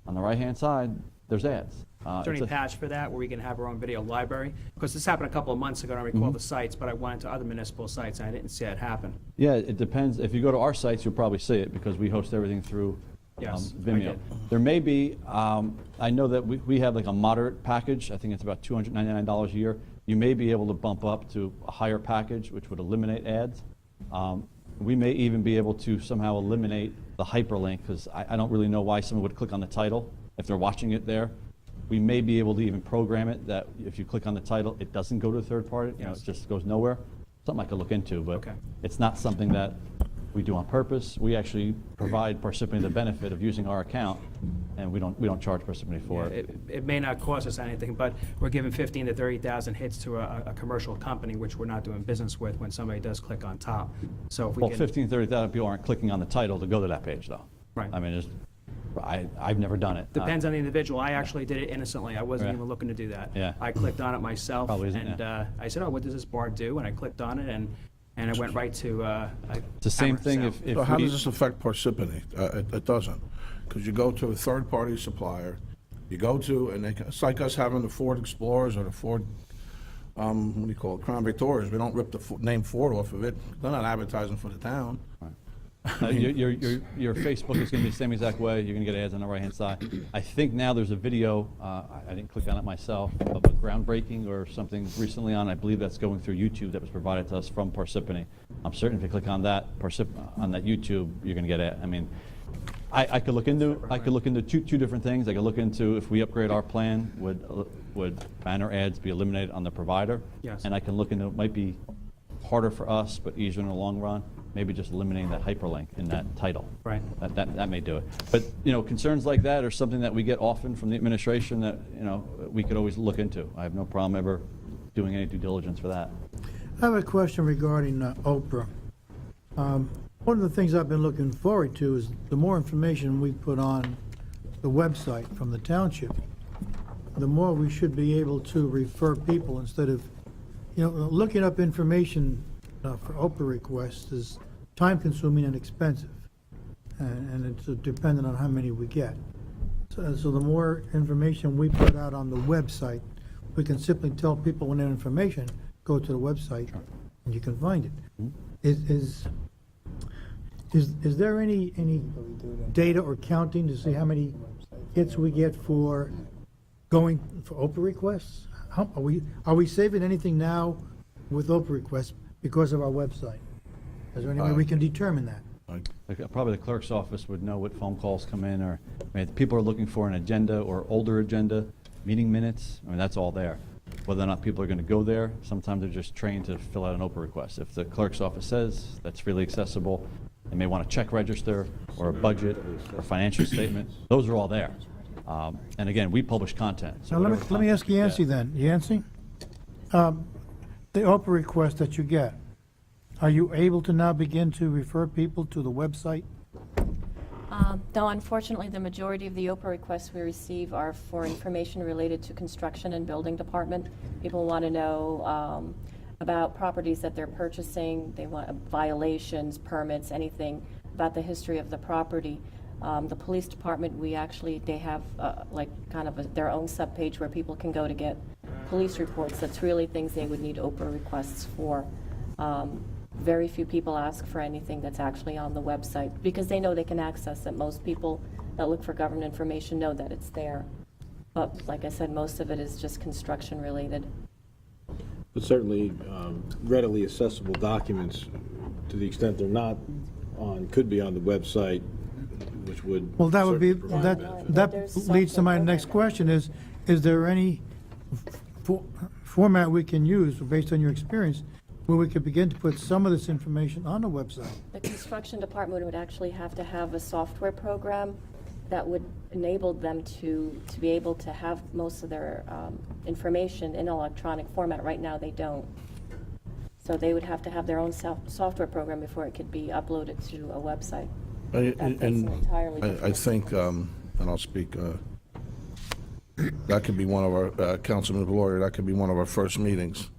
On the right-hand side, there's ads. Is there any patch for that where we can have our own video library? Because this happened a couple of months ago, I don't recall the sites, but I went to other municipal sites and I didn't see it happen. Yeah, it depends. If you go to our sites, you'll probably see it because we host everything through Yes, I Vimeo. did. There may be, I know that we have like a moderate package. I think it's about $299 a year. You may be able to bump up to a higher package, which would eliminate ads. We may even be able to somehow eliminate the hyperlink because I don't really know why someone would click on the title if they're watching it there. We may be able to even program it that if you click on the title, it doesn't go to a third party, it just goes nowhere. Something I could look into, but Okay. it's not something that we do on purpose. We actually provide Parsippany the benefit of using our account, and we don't charge Parsippany for it. It may not cost us anything, but we're giving 15 to 30,000 hits to a commercial company, which we're not doing business with, when somebody does click on top. So if we Well, can. 15, 30,000 people aren't clicking on the title to go to that page, though. Right. I mean, I've never done it. Depends on the individual. I actually did it innocently. I wasn't Right. even looking to do that. Yeah. I clicked on it myself. Probably isn't, And yeah. I said, oh, what does this bar do? And I clicked on it, and it went right to. It's the same thing if So how we- does this affect Parsippany? It doesn't, because you go to a third-party supplier, you go to, and it's like us having the Ford Explorers or the Ford, what do you call it, Crown Victorias. We don't rip the name Ford off of it. They're not advertising for the town. Your Facebook is going to be the same exact way. You're going to get ads on the right-hand side. I think now there's a video, I didn't click on it myself, of a groundbreaking or something recently on, I believe that's going through YouTube that was provided to us from Parsippany. I'm certain if you click on that, on that YouTube, you're going to get it. I mean, I could look into two different things. I could look into if we upgrade our plan, would banner ads be eliminated on the provider? Yes. And I can look into, it might be harder for us, but easier in the long run, maybe just eliminating that hyperlink in that title. Right. That may do it. But, concerns like that are something that we get often from the administration that, we could always look into. I have no problem ever doing any due diligence for that. I have a question regarding Oprah. One of the things I've been looking forward to is the more information we put on the website from the township, the more we should be able to refer people instead of, looking up information for Oprah requests is time-consuming and expensive, and it's dependent on how many we get. So the more information we put out on the website, we can simply tell people when their information, go to the website, and you can find it. Is there any data or counting to see how many hits we get for going for Oprah requests? Are we saving anything now with Oprah requests because of our website? Is there any way we can determine that? Probably the clerk's office would know what phone calls come in, or, people are looking for an agenda or older agenda, meeting minutes, that's all there. Whether or not people are going to go there, sometimes they're just trained to fill out an Oprah request. If the clerk's office says that's freely accessible, they may want a check register or a budget or financial statement. Those are all there. And again, we publish content. So Now, let whatever me ask content you Yancy get- then. Yancy, the Oprah request that you get, are you able to now begin to refer people to the website? No, unfortunately, the majority of the Oprah requests we receive are for information related to construction and building department. People want to know about properties that they're purchasing. They want violations, permits, anything about the history of the property. The police department, they have their own subpage where people can go to get police reports. That's really things they would need Oprah requests for. Very few people ask for anything that's actually on the website because they know they can access it. Most people that look for government information know that it's there. But like I said, most of it is just construction related. But certainly readily accessible documents, to the extent they're not could be on the website, which would. Well, that would be, certainly provide benefit. that leads to my next question is there any format we can use, based on your experience, where we could begin to put some of this information on the website? The construction department would actually have to have a software program that would enable them to be able to have most of their information in electronic format. Right now, they don't. So they would have to have their own software program before it could be uploaded to a website. That's an entirely I different. think, and I'll speak, that could be one of our, Councilman Valori, that could be one of our first meetings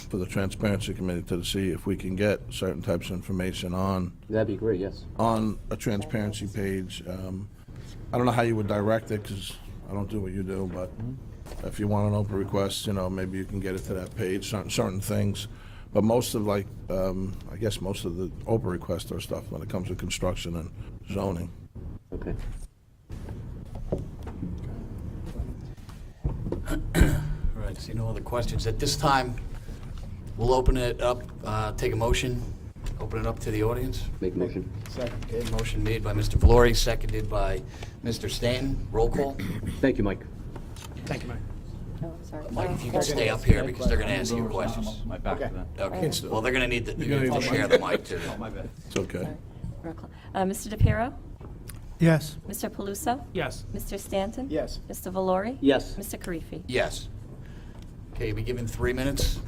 for the Transparency Committee to see if we can get certain types of information on That'd be great, yes. a transparency page. I don't know how you would direct it, because I don't do what you do, but if you want an Oprah request, maybe you can get it to that page, certain things. But most of I guess most of the Oprah requests are stuff when it comes to construction and zoning. Okay. All right, see no other questions. At this time, we'll open it up, take a motion, open it up to the audience. Make a motion. Okay, motion made by Mr. Valori, seconded by Mr. Stanton. Roll call. Thank you, Mike. Thank you, Mike. Oh, sorry. Mike, if you can stay up here, because they're going to ask you questions. My back to Okay. them. Okay, well, they're going to need You're gonna need to the share the mic, too. My bad. It's okay. Roll call. Mr. DePiero? Yes. Mr. Paluso? Yes. Mr. Stanton? Yes. Mr. Valori? Yes. Mr. Karifi? Yes. Okay, be given 3 minutes.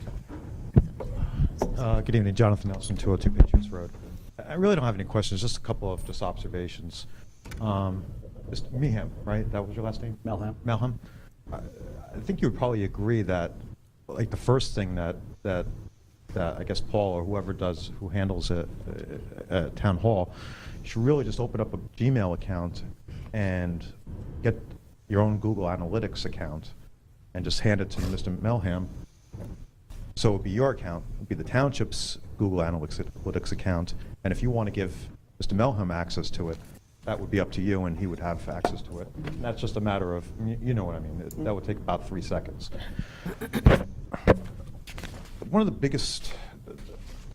Good evening, Jonathan Nelson, 202 Patriots Road. I really don't have any questions, just a couple of observations. Mr. Meehan, right? That was your last name? Melham. Melham. I think you would probably agree that, like, the first thing that I guess Paul or who handles it at Town Hall should really just open up a Gmail account and get your own Google Analytics account and just hand it to Mr. Melham. So it would be your account, it would be the township's Google Analytics account, and if you want to give Mr. Melham access to it, that would be up to you, and he would have access to it. And that's just a matter of, you know what I mean, that would take about 3 seconds. One of the biggest,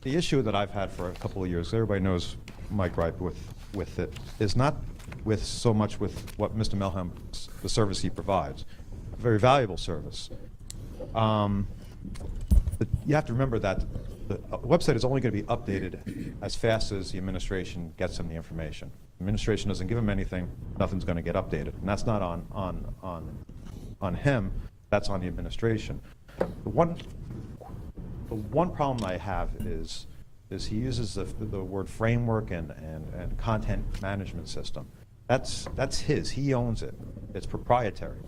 the issue that I've had for a couple of years, everybody knows my gripe with it, is not with so much with what Mr. Melham, the service he provides, a very valuable service. But you have to remember that the website is only going to be updated as fast as the administration gets them the information. Administration doesn't give him anything, nothing's going to get updated. And that's not on him, that's on the administration. The one problem I have is he uses the word framework and content management system. That's his, he owns it. It's proprietary.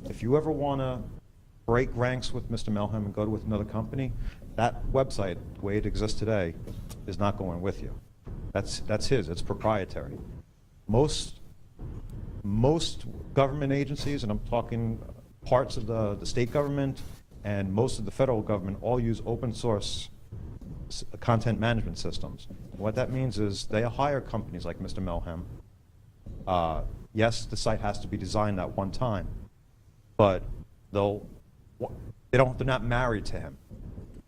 If you ever want to break ranks with Mr. Melham and go with another company, that website, the way it exists today, is not going with you. That's his, it's proprietary. Most government agencies, and I'm talking parts of the state government and most of the federal government, all use open source content management systems. What that means is they hire companies like Mr. Melham. Yes, the site has to be designed at one time, but they're not married to him.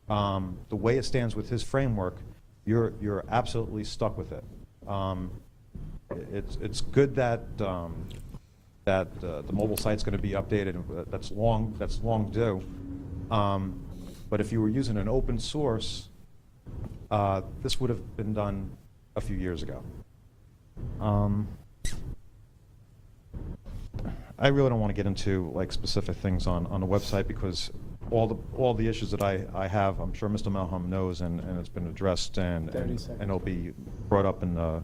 The way it stands with his framework, you're absolutely stuck with it. It's good that the mobile site's going to be updated. That's long due. But if you were using an open source, this would have been done a few years ago. I really don't want to get into like specific things on the website because all the issues that I have, I'm sure Mr. Melham knows, and it's been addressed and it'll be brought up in the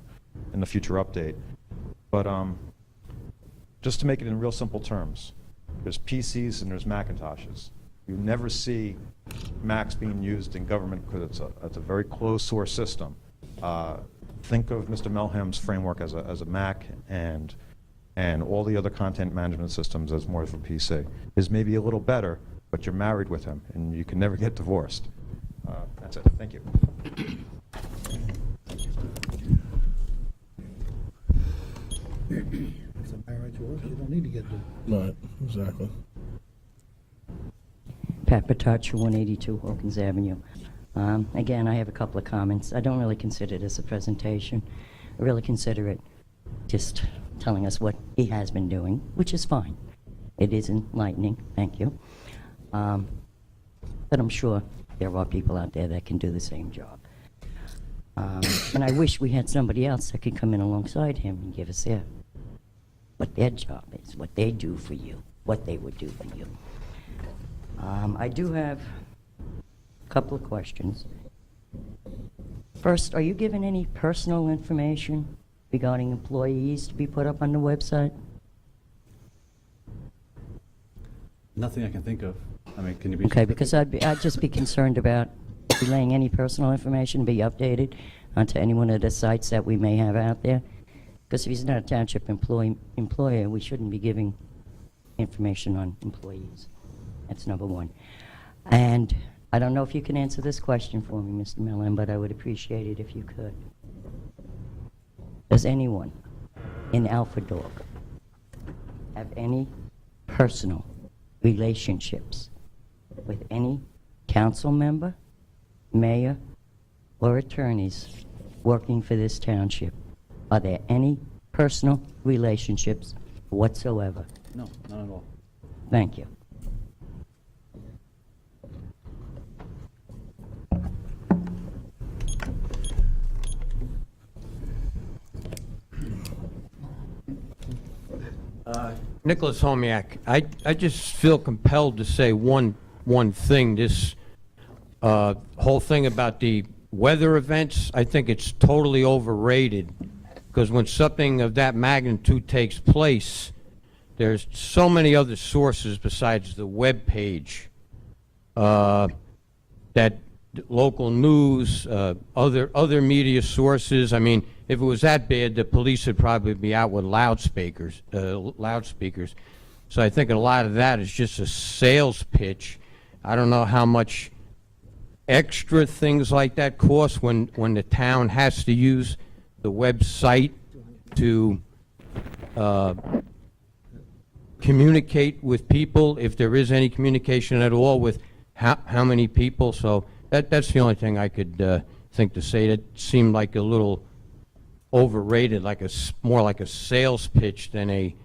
future update. But just to make it in real simple terms, there's PCs and there's Macintoshes. You never see Macs being used in government because it's a very closed source system. Think of Mr. Melham's framework as a Mac and all the other content management systems as more of a PC. His may be a little better, but you're married with him, and you can never get divorced. That's it. Thank you. If the marriage works, you don't need to get the. Right, exactly. Pat Pataccio, 182 Wilkins Avenue. Again, I have a couple of comments. I don't really consider this a presentation. I really consider it just telling us what he has been doing, which is fine. It is enlightening, thank you. But I'm sure there are people out there that can do the same job. And I wish we had somebody else that could come in alongside him and give us what their job is, what they do for you, what they would do for you. I do have a couple of questions. First, are you given any personal information regarding employees to be put up on the website? Nothing I can think of. I mean, can you be? Okay, because I'd just be concerned about relaying any personal information be updated onto any one of the sites that we may have out there. Because if he's not a township employer, we shouldn't be giving information on employees. That's number one. And I don't know if you can answer this question for me, Mr. Millen, but I would appreciate it if you could. Does anyone in Alpha Dog have any personal relationships with any council member, mayor, or attorneys working for this township? Are there any personal relationships whatsoever? No, not at all. Thank you. Nicholas Homiak, I just feel compelled to say one thing. This whole thing about the weather events, I think it's totally overrated, because when something of that magnitude takes place, there's so many other sources besides the web page, that local news, other media sources. I mean, if it was that bad, the police would probably be out with loudspeakers. So I think a lot of that is just a sales pitch. I don't know how much extra things like that cost when the town has to use the website to communicate with people, if there is any communication at all with how many people. So that's the only thing I could think to say. That seemed like a little overrated, more like a sales pitch than a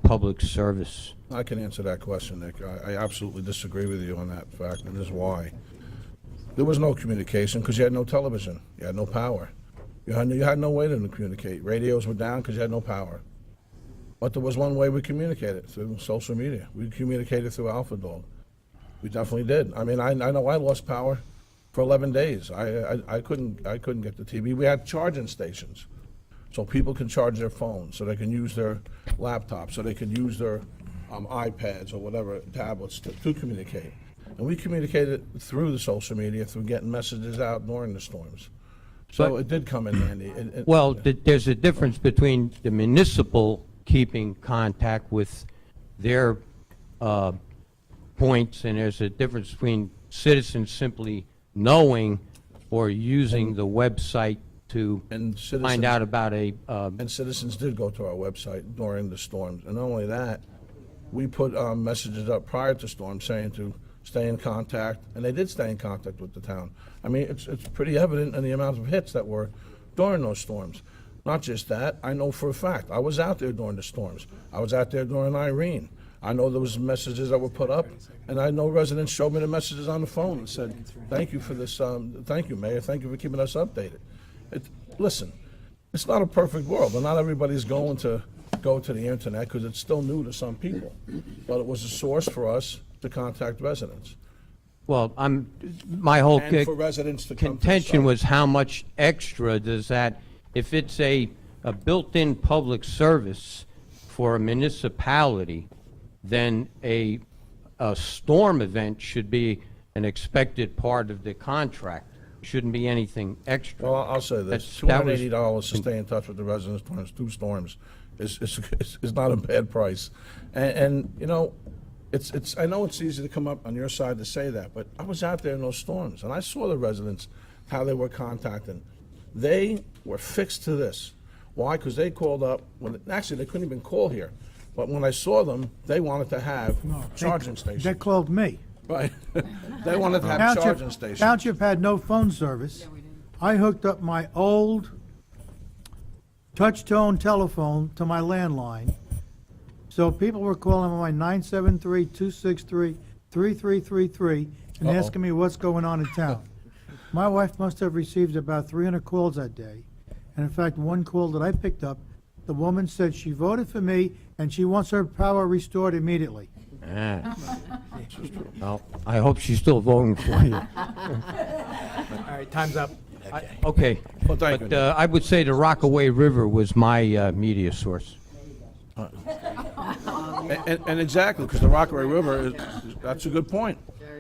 public service. I can answer that question, Nick. I absolutely disagree with you on that fact, and this is why. There was no communication because you had no television. You had no power. You had no way to communicate. Radios were down because you had no power. But there was one way we communicated, through social media. We communicated through Alpha Dog. We definitely did. I mean, I know I lost power for 11 days. I couldn't get the TV. We had charging stations, so people can charge their phones, so they can use their laptops, so they can use their iPads or whatever, tablets to communicate. And we communicated through the social media, through getting messages out during the storms. So it did come in handy. Well, there's a difference between the municipal keeping contact with their points, and there's a difference between citizens simply knowing or using the website to find out about a... And citizens did go to our website during the storms. And not only that, we put messages up prior to storms saying to stay in contact, and they did stay in contact with the town. I mean, it's pretty evident in the amount of hits that were during those storms. Not just that, I know for a fact, I was out there during the storms. I was out there during Irene. I know there was messages that were put up, and I know residents showed me the messages on the phone and said, thank you for this, thank you, Mayor, thank you for keeping us updated. Listen, it's not a perfect world, and not everybody's going to go to the internet because it's still new to some people. But it was a source for us to contact residents. Well, my whole And for residents to come to the contention site. was how much extra does that, if it's a built-in public service for a municipality, then a storm event should be an expected part of the contract. Shouldn't be anything extra. Well, I'll say this, That was- $280 to stay in touch with the residents during 2 storms is not a bad price. And you know, I know it's easy to come up on your side to say that, but I was out there in those storms, and I saw the residents, how they were contacting. They were fixed to this. Why? Because they called up, actually, they couldn't even call here. But when I saw them, they wanted to have charging stations. They called me. Right. They wanted to have charging stations. Township had no phone service. I hooked up my old touch-tone telephone to my landline. So people were calling on my 973-263-3333 and asking me what's going on in town. My wife must have received about 300 calls that day. And in fact, one call that I picked up, the woman said she voted for me and she wants her power restored immediately. Well, I hope she's still voting for you. All right, time's up. Okay, Well, thank you. but I would say the Rockaway River was my media source. And exactly, because the Rockaway River, that's a good point.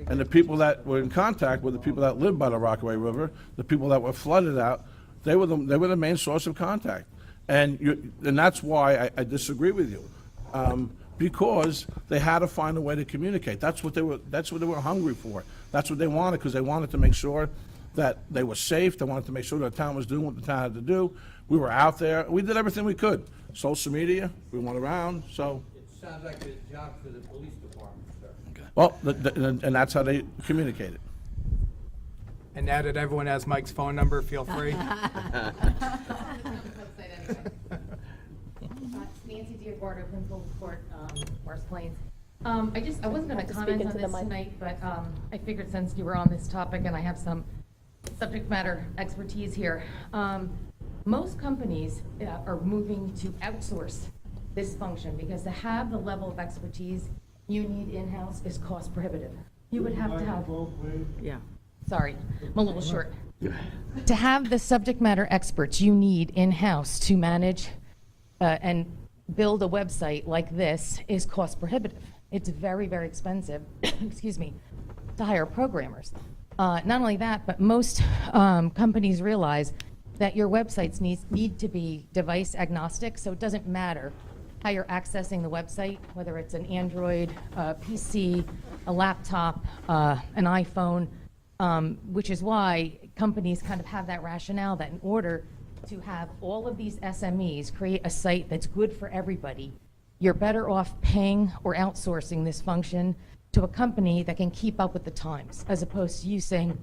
And the people that were in contact with the people that lived by the Rockaway River, the people that were flooded out, they were the main source of contact. And that's why I disagree with you. Because they had to find a way to communicate. That's what they were hungry for. That's what they wanted, because they wanted to make sure that they were safe. They wanted to make sure that the town was doing what the town had to do. We were out there. We did everything we could. Social media, we went around, so. It sounds like a job for the police department, sir. Well, and that's how they communicated. And now that everyone has Mike's phone number, feel free. Nancy Diaguardo, Principal Court, West Plains. I wasn't going to comment speak on into the this mic. tonight, but I figured since you were on this topic and I have some subject matter expertise here, most companies are moving to outsource this function because to have the level of expertise you need in-house is cost prohibitive. You would have to have, Yeah. sorry, I'm a little short. To have the subject matter experts you need in-house to manage and build a website like this is cost prohibitive. It's very, very expensive, excuse me, to hire programmers. Not only that, but most companies realize that your websites need to be device agnostic, so it doesn't matter how you're accessing the website, whether it's an Android, PC, a laptop, an iPhone, which is why companies kind of have that rationale that in order to have all of these SMEs create a site that's good for everybody, you're better off paying or outsourcing this function to a company that can keep up with the times, as opposed to you saying,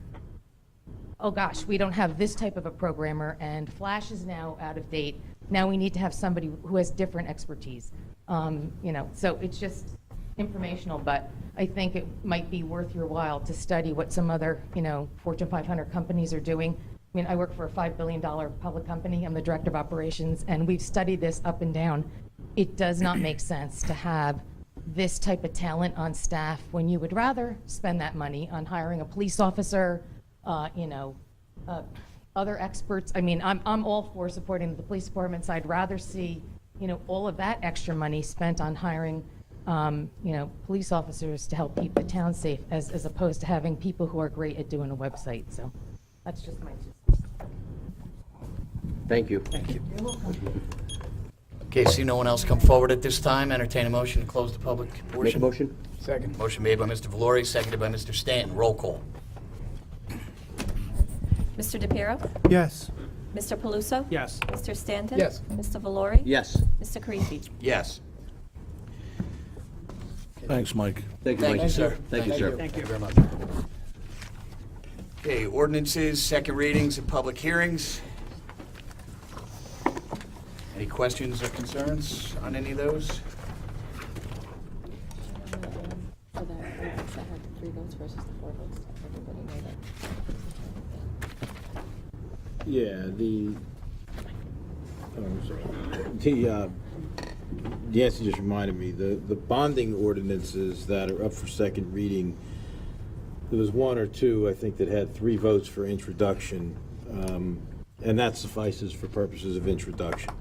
oh gosh, we don't have this type of a programmer and Flash is now out of date. Now we need to have somebody who has different expertise. So it's just informational, but I think it might be worth your while to study what some other, Fortune 500 companies are doing. I mean, I work for a $5 billion public company. I'm the director of operations, and we've studied this up and down. It does not make sense to have this type of talent on staff when you would rather spend that money on hiring a police officer, other experts. I mean, I'm all for supporting the police department, so I'd rather see, all of that extra money spent on hiring, police officers to help keep the town safe as opposed to having people who are great at doing a website. So that's just my 2 cents. Thank you. Thank you. Okay, see no one else come forward at this time. Entertain a motion to close the public portion. Make a motion? Second. Motion made by Mr. Valori, seconded by Mr. Stanton. Roll call. Mr. DePiero? Yes. Mr. Paluso? Yes. Mr. Stanton? Yes. Mr. Valori? Yes. Mr. Karifi? Yes. Thanks, Mike. Thank you, Mike. Thank you, sir. Thank you, sir. Thank you. very much. Okay, ordinances, second readings, and public hearings. Any questions or concerns on any of those? For the ordinance that had the 3 votes versus the 4 votes, everybody know that. Yeah, Nancy just reminded me, the bonding ordinances that are up for second reading, there was 1 or 2, I think, that had 3 votes for introduction, and that suffices for purposes of introduction.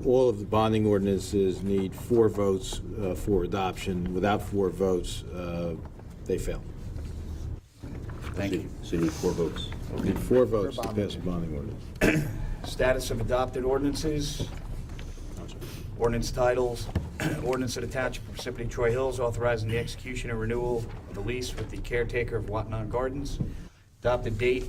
All of the bonding ordinances need 4 votes for adoption. Without 4 votes, they fail. Thank you. So you need 4 votes. You need 4 votes to pass a bonding ordinance. Status of adopted ordinances. Ordinance titles, ordinance of the Township of Parsippany-Troy Hills authorizing the execution and renewal of the lease with the caretaker of Whatnot Gardens. Adopted date,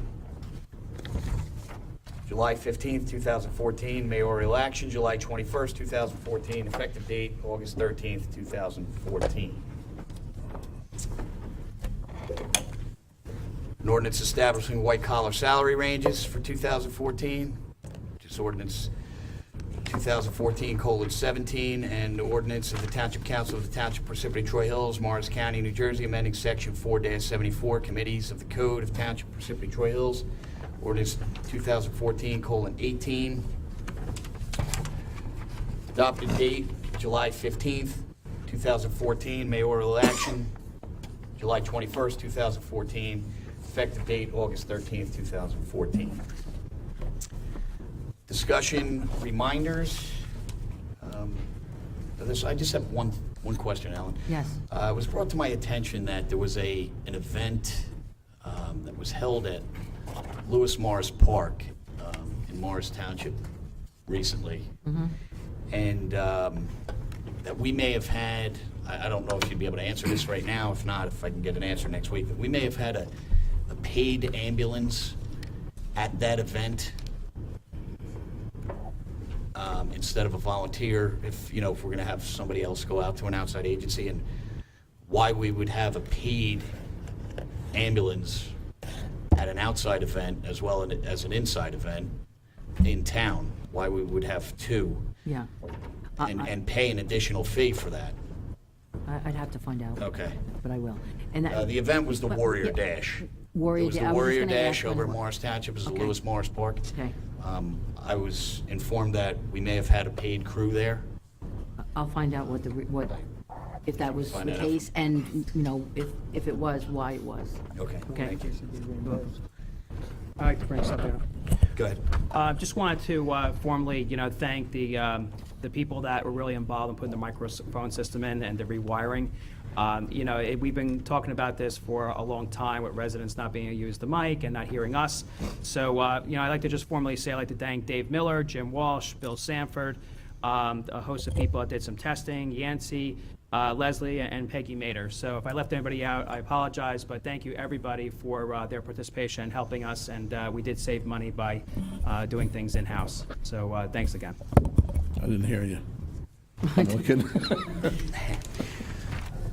July 15th, 2014. Mayoral action, July 21st, 2014. Effective date, August 13th, 2014. An ordinance establishing white-collar salary ranges for 2014, which is ordinance 2014:17, and the ordinance of the Township Council of the Township of Parsippany-Troy Hills, Morris County, New Jersey, amending Section 4-74 Committees of the Code of Township of Parsippany-Troy Hills, ordinance 2014:18. Adopted date, July 15th, 2014. Mayoral action, July 21st, 2014. Effective date, August 13th, 2014. Discussion reminders. I just have one question, Alan. Yes. It was brought to my attention that there was an event that was held at Lewis Morris Park in Morris Township recently. And that we may have had, I don't know if you'd be able to answer this right now. If not, if I can get an answer next week, but we may have had a paid ambulance at that event. Instead of a volunteer, if we're going to have somebody else go out to an outside agency, and why we would have a paid ambulance at an outside event as well as an inside event in town, why we would have 2. Yeah. And pay an additional fee for that. I'd have to find out. Okay. But I will. And The event was the but- Warrior yeah, Dash. Warrior It was Da- the I was just Warrior gonna Dash ask when over it at was. Morris Township. It was at Okay. Lewis Morris Park. Okay. I was informed that we may have had a paid crew there. I'll find out if that was Find the that out. case, and, if it was, why it was. Okay. Okay? I'd like to bring something up. Go ahead. Just wanted to formally, thank the people that were really involved in putting the microphone system in and the rewiring. We've been talking about this for a long time with residents not being able to use the mic and not hearing us. So, I'd like to just formally say I'd like to thank Dave Miller, Jim Walsh, Bill Sanford, a host of people that did some testing, Yancey, Leslie, and Peggy Mater. So if I left anybody out, I apologize, but thank you everybody for their participation and helping us, and we did save money by doing things in-house. So thanks again. I didn't hear you. I'm looking.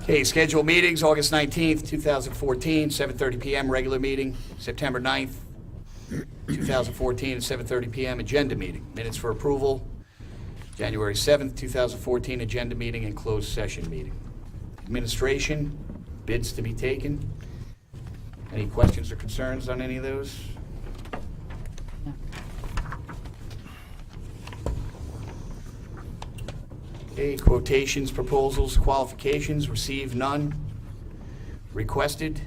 Okay, scheduled meetings, August 19th, 2014, 7:30 PM, regular meeting. September 9th, 2014, at 7:30 PM, agenda meeting. Minutes for approval, January 7th, 2014, agenda meeting and closed session meeting. Administration, bids to be taken. Any questions or concerns on any of those? Okay, quotations, proposals, qualifications, received none. Requested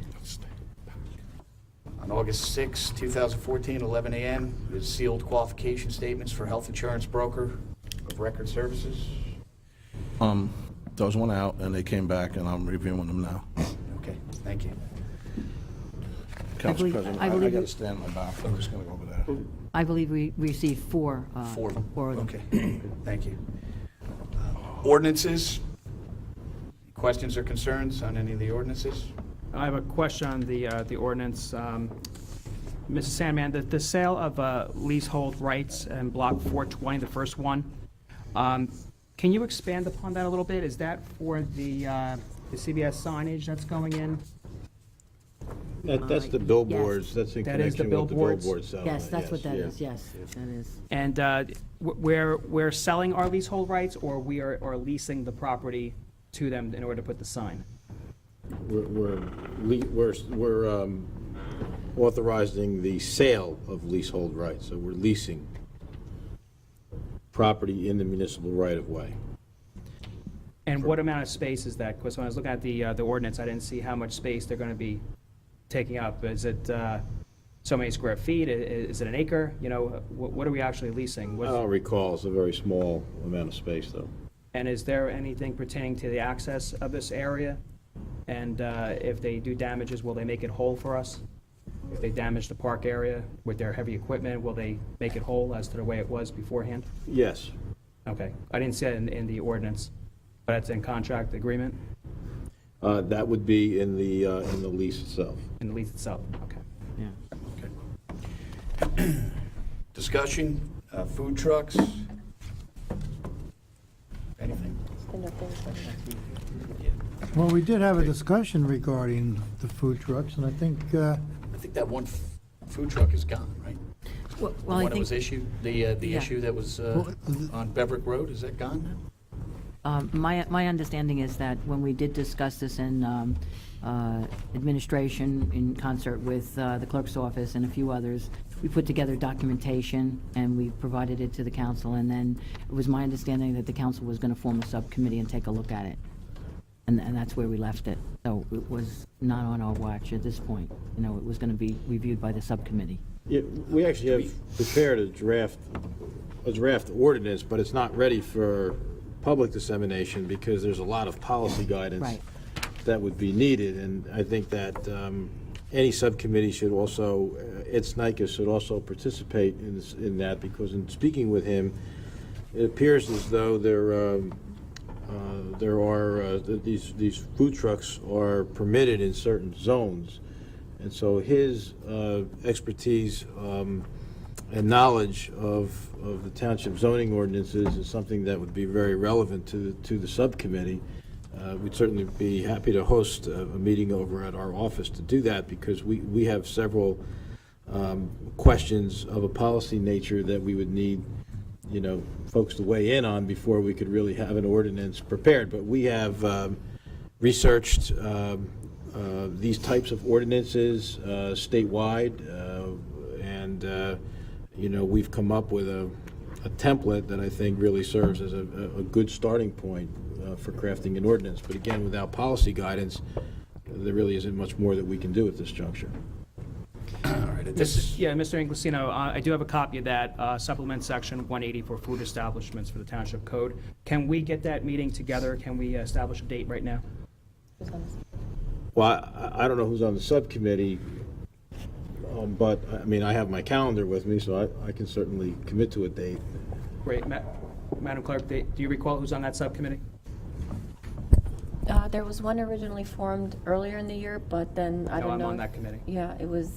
on August 6, 2014, 11 a.m. is sealed qualification statements for health insurance broker of record services. Those went out, and they came back, and I'm reviewing them now. Okay, thank you. Council believe- President, I I believe got to it- stand in my back. I'm just going to go over there. I believe we received four of them. Okay, thank you. Ordinances? Questions or concerns on any of the ordinances? I have a question on the ordinance. Mrs. Sandman, the sale of leasehold rights in Block 420, the first one, can you expand upon that a little bit? Is that for the CBS signage that's going in? That's the billboards, that's in That is the connection with the billboards? billboard settlement. Yes, that's what that yeah. is, yes, that is. And we're selling our leasehold rights, or we are leasing the property to them in order to put the sign? We're authorizing the sale of leasehold rights, so we're leasing property in the municipal right-of-way. And what amount of space is that? Because when I was looking at the ordinance, I didn't see how much space they're going to be taking up. Is it so many square feet? Is it an acre? What are we actually leasing? I don't recall, it's a very small amount of space, though. And is there anything pertaining to the access of this area? And if they do damages, will they make it whole for us? If they damage the park area with their heavy equipment, will they make it whole as to the way it was beforehand? Yes. Okay, I didn't see it in the ordinance, but it's in contract agreement, That would be in the lease itself. in the lease itself, okay. Discussion, food trucks? Anything? Well, we did have a discussion regarding the food trucks, and I think, I think that one food truck is gone, right? Well, The I one that think, was issued, the Yeah. issue that was on Beverick Road, is that gone now? my understanding is that when we did discuss this in administration in concert with the clerk's office and a few others, we put together documentation and we provided it to the council, and then it was my understanding that the council was going to form a subcommittee and take a look at it. And that's where we left it. So it was not on our watch at this point. It was going to be reviewed by the subcommittee. Yeah, we actually have prepared a draft ordinance, but it's not ready for public dissemination because there's a lot of policy guidance Right. that would be needed. And I think that any subcommittee should also, Ed Snyka should also participate in that, because in speaking with him, it appears as though these food trucks are permitted in certain zones. And so his expertise and knowledge of the township zoning ordinances is something that would be very relevant to the subcommittee. We'd certainly be happy to host a meeting over at our office to do that, because we have several questions of a policy nature that we would need folks to weigh in on before we could really have an ordinance prepared. But we have researched these types of ordinances statewide, and we've come up with a template that I think really serves as a good starting point for crafting an ordinance. But again, without policy guidance, there really isn't much more that we can do at this juncture. All right, at this, Yeah, Mr. Inglesino, I do have a copy of that supplement section 180 for food establishments for the Township Code. Can we get that meeting together? Can we establish a date right now? Well, I don't know who's on the subcommittee, but, I mean, I have my calendar with me, so I can certainly commit to a date. Great. Madam Clerk, do you recall who's on that subcommittee? There was one originally formed earlier in the year, but then I No, don't know. I'm on that committee. Yeah, it was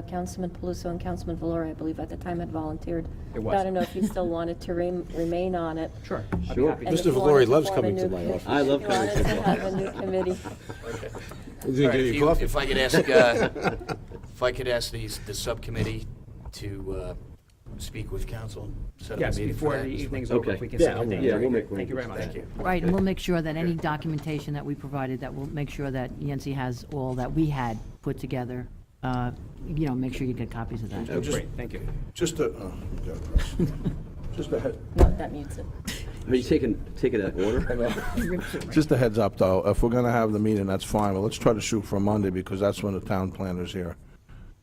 Councilman Paluso and Councilman Valori, I believe, at the time had volunteered. It was. But I don't know if you still wanted to remain on it. Sure. I'd be Sure. happy And to. if you Mr. wanted Valori to loves form a coming to new my commi- office. I love if you wanted coming to to have a new committee. Who's all gonna right, give you coffee? if I could ask the subcommittee to speak with council, set up a Yes, meeting for before that. the evening's Okay. over, if we can Yeah, set a date. yeah, we'll make Thank you very much. Thank you. Right, and we'll make sure that any documentation that we provided, that we'll make sure that Yancy has all that we had put together. Make sure you get copies of that. Great, thank you. Just a, just a head, No, that mutes it. Are you taking it out of order? just a heads up, though. If we're gonna have the meeting, that's fine, but let's try to shoot for Monday, because that's when the town planner's here.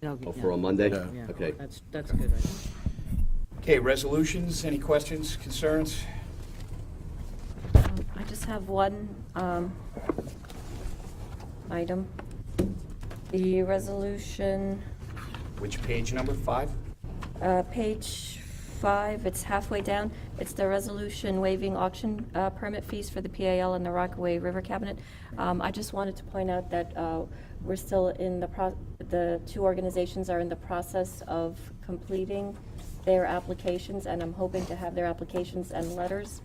Oh, for on Monday? Yeah. Yeah, Okay. that's good. I think. Okay, resolutions, any questions, concerns? I just have one item. The resolution, Which page number, 5? page 5, it's halfway down. It's the resolution waiving auction permit fees for the PAL and the Rockaway River Cabinet. I just wanted to point out that we're still in the two organizations are in the process of completing their applications, and I'm hoping to have their applications and letters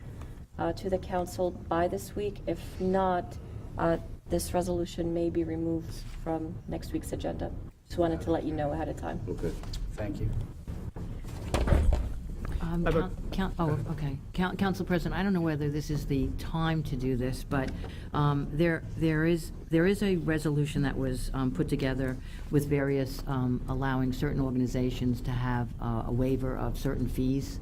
to the council by this week. If not, this resolution may be removed from next week's agenda. Just wanted to let you know ahead of time. Okay. Thank you. Council President, I don't know whether this is the time to do this, but there is a resolution that was put together with various allowing certain organizations to have a waiver of certain fees.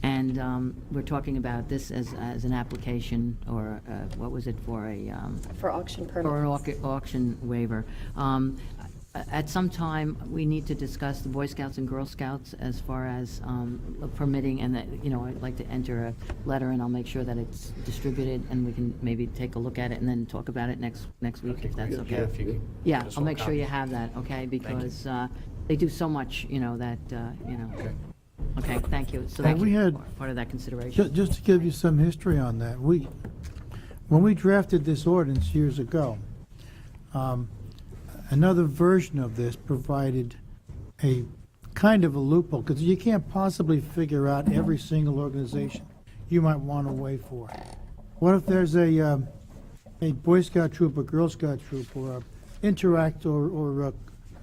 And we're talking about this as an application, or what was it, for a... For auction permits. For an auction waiver. At some time, we need to discuss the Boy Scouts and Girl Scouts as far as permitting, and that, I'd like to enter a letter, and I'll make sure that it's distributed, and we can maybe take a look at it and then talk about it next week, if that's okay. Yeah, if you could Yeah, get us I'll all make sure you copies. have that, okay? Because they do so much, that. Okay, thank you. So Well, that we had- part of that consideration. Just to give you some history on that, when we drafted this ordinance years ago, another version of this provided a kind of a loophole, because you can't possibly figure out every single organization you might want to waive for. What if there's a Boy Scout troop, a Girl Scout troop, or a Interact, or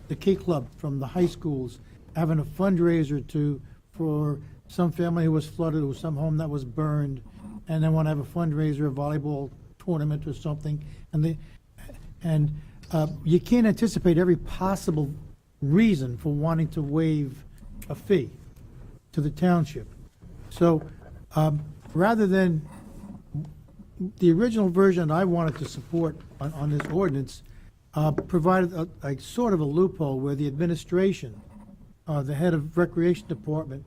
the Key Club from the high schools having a fundraiser for some family who was flooded, or some home that was burned, and they want to have a fundraiser, a volleyball tournament or something, and you can't anticipate every possible reason for wanting to waive a fee to the township. So, rather than, the original version I wanted to support on this ordinance provided a sort of a loophole where the administration, the head of Recreation Department,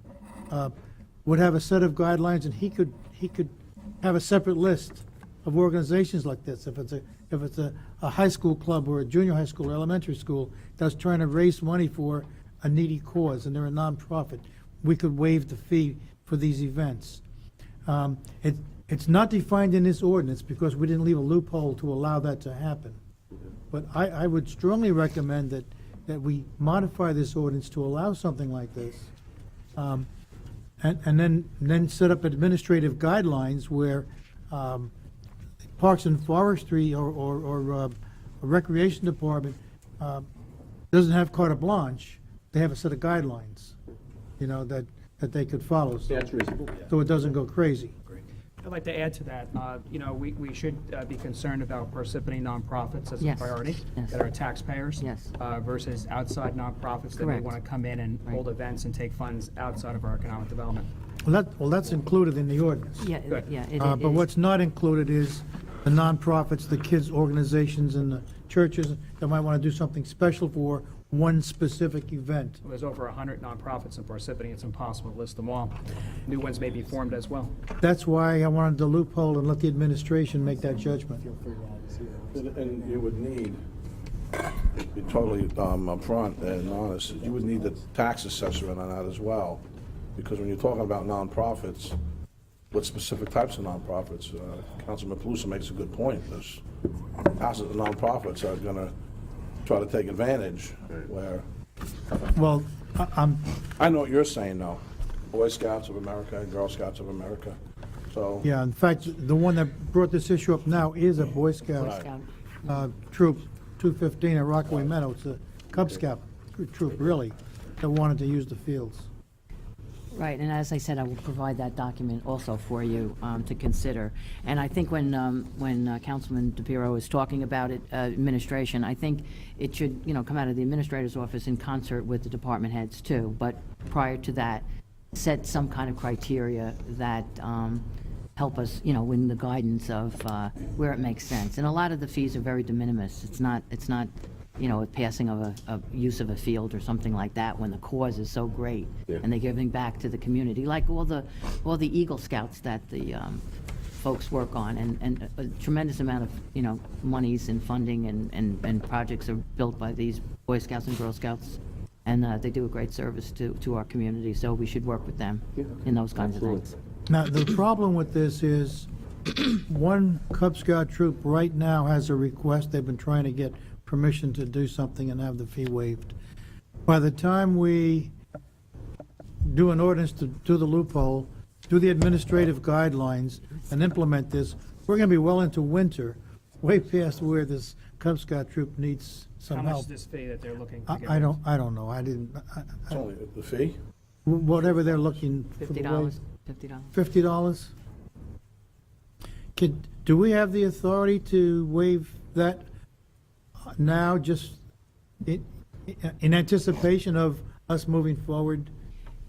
would have a set of guidelines, and he could have a separate list of organizations like this. If it's a high school club, or a junior high school or elementary school that's trying to raise money for a needy cause, and they're a nonprofit, we could waive the fee for these events. It's not defined in this ordinance because we didn't leave a loophole to allow that to happen. But I would strongly recommend that we modify this ordinance to allow something like this. And then set up administrative guidelines where Parks and Forestry or a Recreation Department doesn't have carte blanche. They have a set of guidelines, that they could follow. That's reasonable. So it doesn't go crazy. I'd like to add to that. We should be concerned about Parsippany nonprofits as a Yes, priority, yes. that are taxpayers. Yes. Versus outside nonprofits that may Correct. want to come in and hold events and take funds outside of our economic development. Well, that's included in the ordinance. Yeah, Good. yeah. it But is. what's not included is the nonprofits, the kids' organizations, and the churches that might want to do something special for one specific event. There's over 100 nonprofits in Parsippany. It's impossible to list them all. New ones may be formed as well. That's why I wanted the loophole and let the administration make that judgment. And you would need, to be totally upfront and honest, you would need the tax assessor in on that as well. Because when you're talking about nonprofits, what specific types of nonprofits? Councilman Palusa makes a good point. There's thousands of nonprofits are gonna try to take advantage where, Well, I know what you're saying though. Boy Scouts of America and Girl Scouts of America. So, yeah, in fact, the one that brought this issue up now is a Boy Scout troop, 215 at Rockaway Meadow. It's a Cub Scout troop, really, that wanted to use the fields. Right, and as I said, I will provide that document also for you to consider. And I think when Councilman DePiero is talking about it, administration, I think it should, come out of the administrator's office in concert with the department heads too. But prior to that, set some kind of criteria that help us, in the guidance of where it makes sense. And a lot of the fees are very de minimis. It's not a passing of a use of a field or something like that when the cause is so great. Yeah. And they're giving back to the community, like all the Eagle Scouts that the folks work on, and a tremendous amount of, monies and funding and projects are built by these Boy Scouts and Girl Scouts. And they do a great service to our community, so we should work with them in those kinds of things. Now, the problem with this is, one Cub Scout troop right now has a request. They've been trying to get permission to do something and have the fee waived. By the time we do an ordinance to do the loophole, do the administrative guidelines, and implement this, we're going to be well into winter, way past where this Cub Scout troop needs some How much help. is this fee that they're looking to get? I don't know. it's only the fee? Whatever they're looking for the $50. waive. $50? Do we have the authority to waive that now, just in anticipation of us moving forward?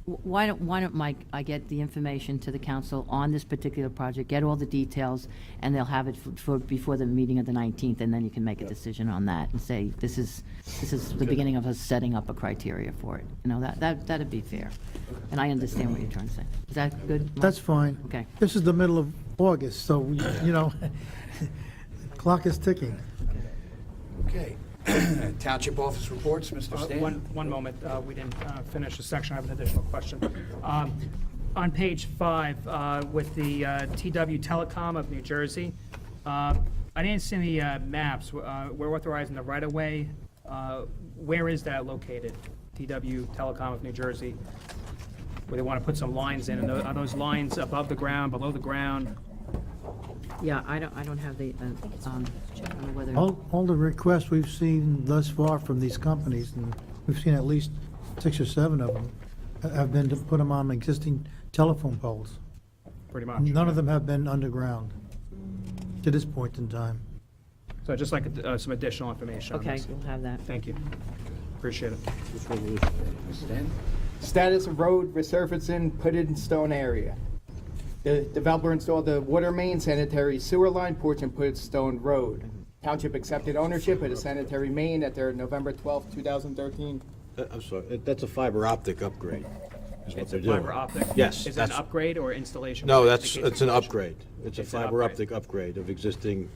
Why don't, Mike, I get the information to the council on this particular project, get all the details, and they'll have it for before the meeting of the 19th, and then you can make a decision on that and say, this is the beginning of us setting up a criteria for it. That'd be fair. And I understand what you're trying to say. Is that good, Mike? That's fine. Okay. This is the middle of August, so, clock is ticking. Okay. Township office reports, Mr. Stan? One moment, we didn't finish the section, I have an additional question. On page 5, with the TW Telecom of New Jersey, I didn't see any maps. We're authorizing the right-of-way. Where is that located? TW Telecom of New Jersey, where they want to put some lines in, and are those lines above the ground, below the ground? Yeah, I don't have the, I don't know whether. All the requests we've seen thus far from these companies, and we've seen at least 6 or 7 of them, have been to put them on existing telephone poles. Pretty much. None of them have been underground to this point in time. So I'd just like some additional information on Okay, this. we'll have that. Thank you. Appreciate it. Mr. Stan? Status of road resurfacing, put in stone area. The developer installed the water main, sanitary sewer line, porch and put stone road. Township accepted ownership of the sanitary main at their November 12th, 2013. I'm sorry, that's a fiber optic upgrade, is what It's they're a doing. fiber optic? Yes. Is that an that's- upgrade or installation? No, Indicates it's an installation. upgrade. It's a It's an fiber upgrade. optic upgrade of existing,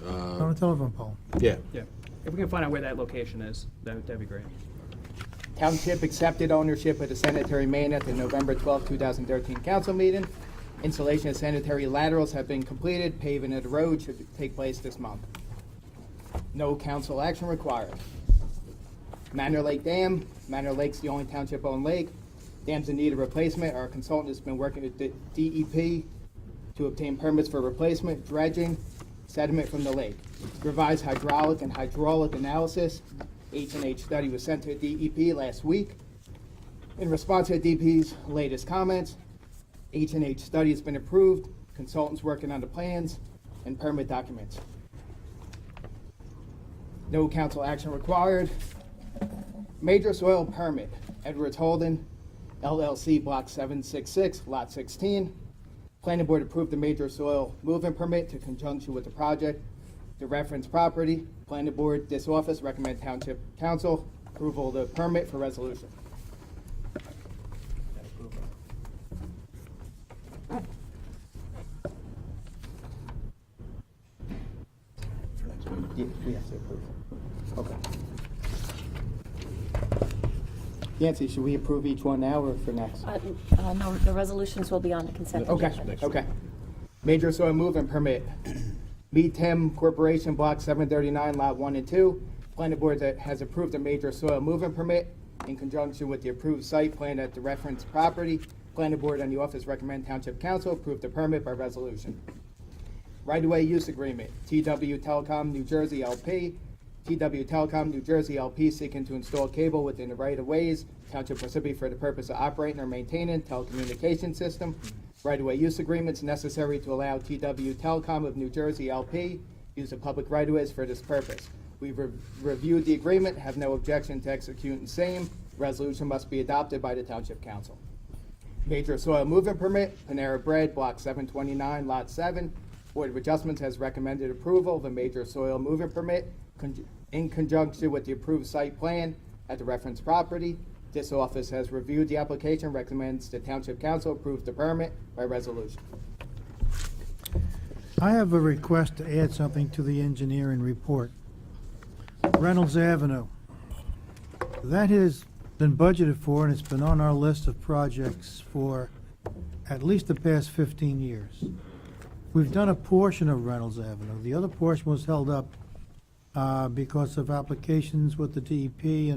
On a telephone pole. yeah. Yeah. If we can find out where that location is, that'd be great. Township accepted ownership of the sanitary main at the November 12th, 2013 council meeting. Installation of sanitary laterals have been completed. Paving of the road should take place this month. No council action required. Manor Lake Dam. Manor Lake's the only township-owned lake. Dam's in need of replacement. Our consultant has been working with the DEP to obtain permits for replacement, dredging, sediment from the lake. Revised hydraulic and hydraulic analysis. H&H study was sent to DEP last week. In response to DEP's latest comments, H&H study has been approved. consultants working on the plans, and permit documents. No council action required. Major soil permit, Edwards Holden, LLC, Block 766, Lot 16. Planning board approved the major soil movement permit to conjunction with the project. The reference property, planning board, this office recommend township council approval of the permit for resolution. We have to approve. Okay. Yancy, should we approve each one now or for next? No, the resolutions will be on the consent Okay, agenda. okay. Major soil movement permit. Tim Corporation, Block 739, Lot 1 and 2. Planning board that has approved a major soil movement permit in conjunction with the approved site plan at the reference property. Planning board and the office recommend township council approve the permit by resolution. Right-of-way use agreement, TW Telecom New Jersey LP. TW Telecom New Jersey LP seeking to install cable within the right-of-ways, Township Parsippany for the purpose of operating or maintaining telecommunications system. Right-of-way use agreements necessary to allow TW Telecom of New Jersey LP use of public right-of-ways for this purpose. We've reviewed the agreement, have no objection to executing same. Resolution must be adopted by the Township Council. Major soil movement permit, Panera Bread, Block 729, Lot 7. Board of Adjustments has recommended approval of a major soil movement permit in conjunction with the approved site plan at the reference property. This office has reviewed the application, recommends the Township Council approve the permit by resolution. I have a request to add something to the engineering report. Reynolds Avenue. That has been budgeted for, and it's been on our list of projects for at least the past 15 years. We've done a portion of Reynolds Avenue. The other portion was held up because of applications with the DEP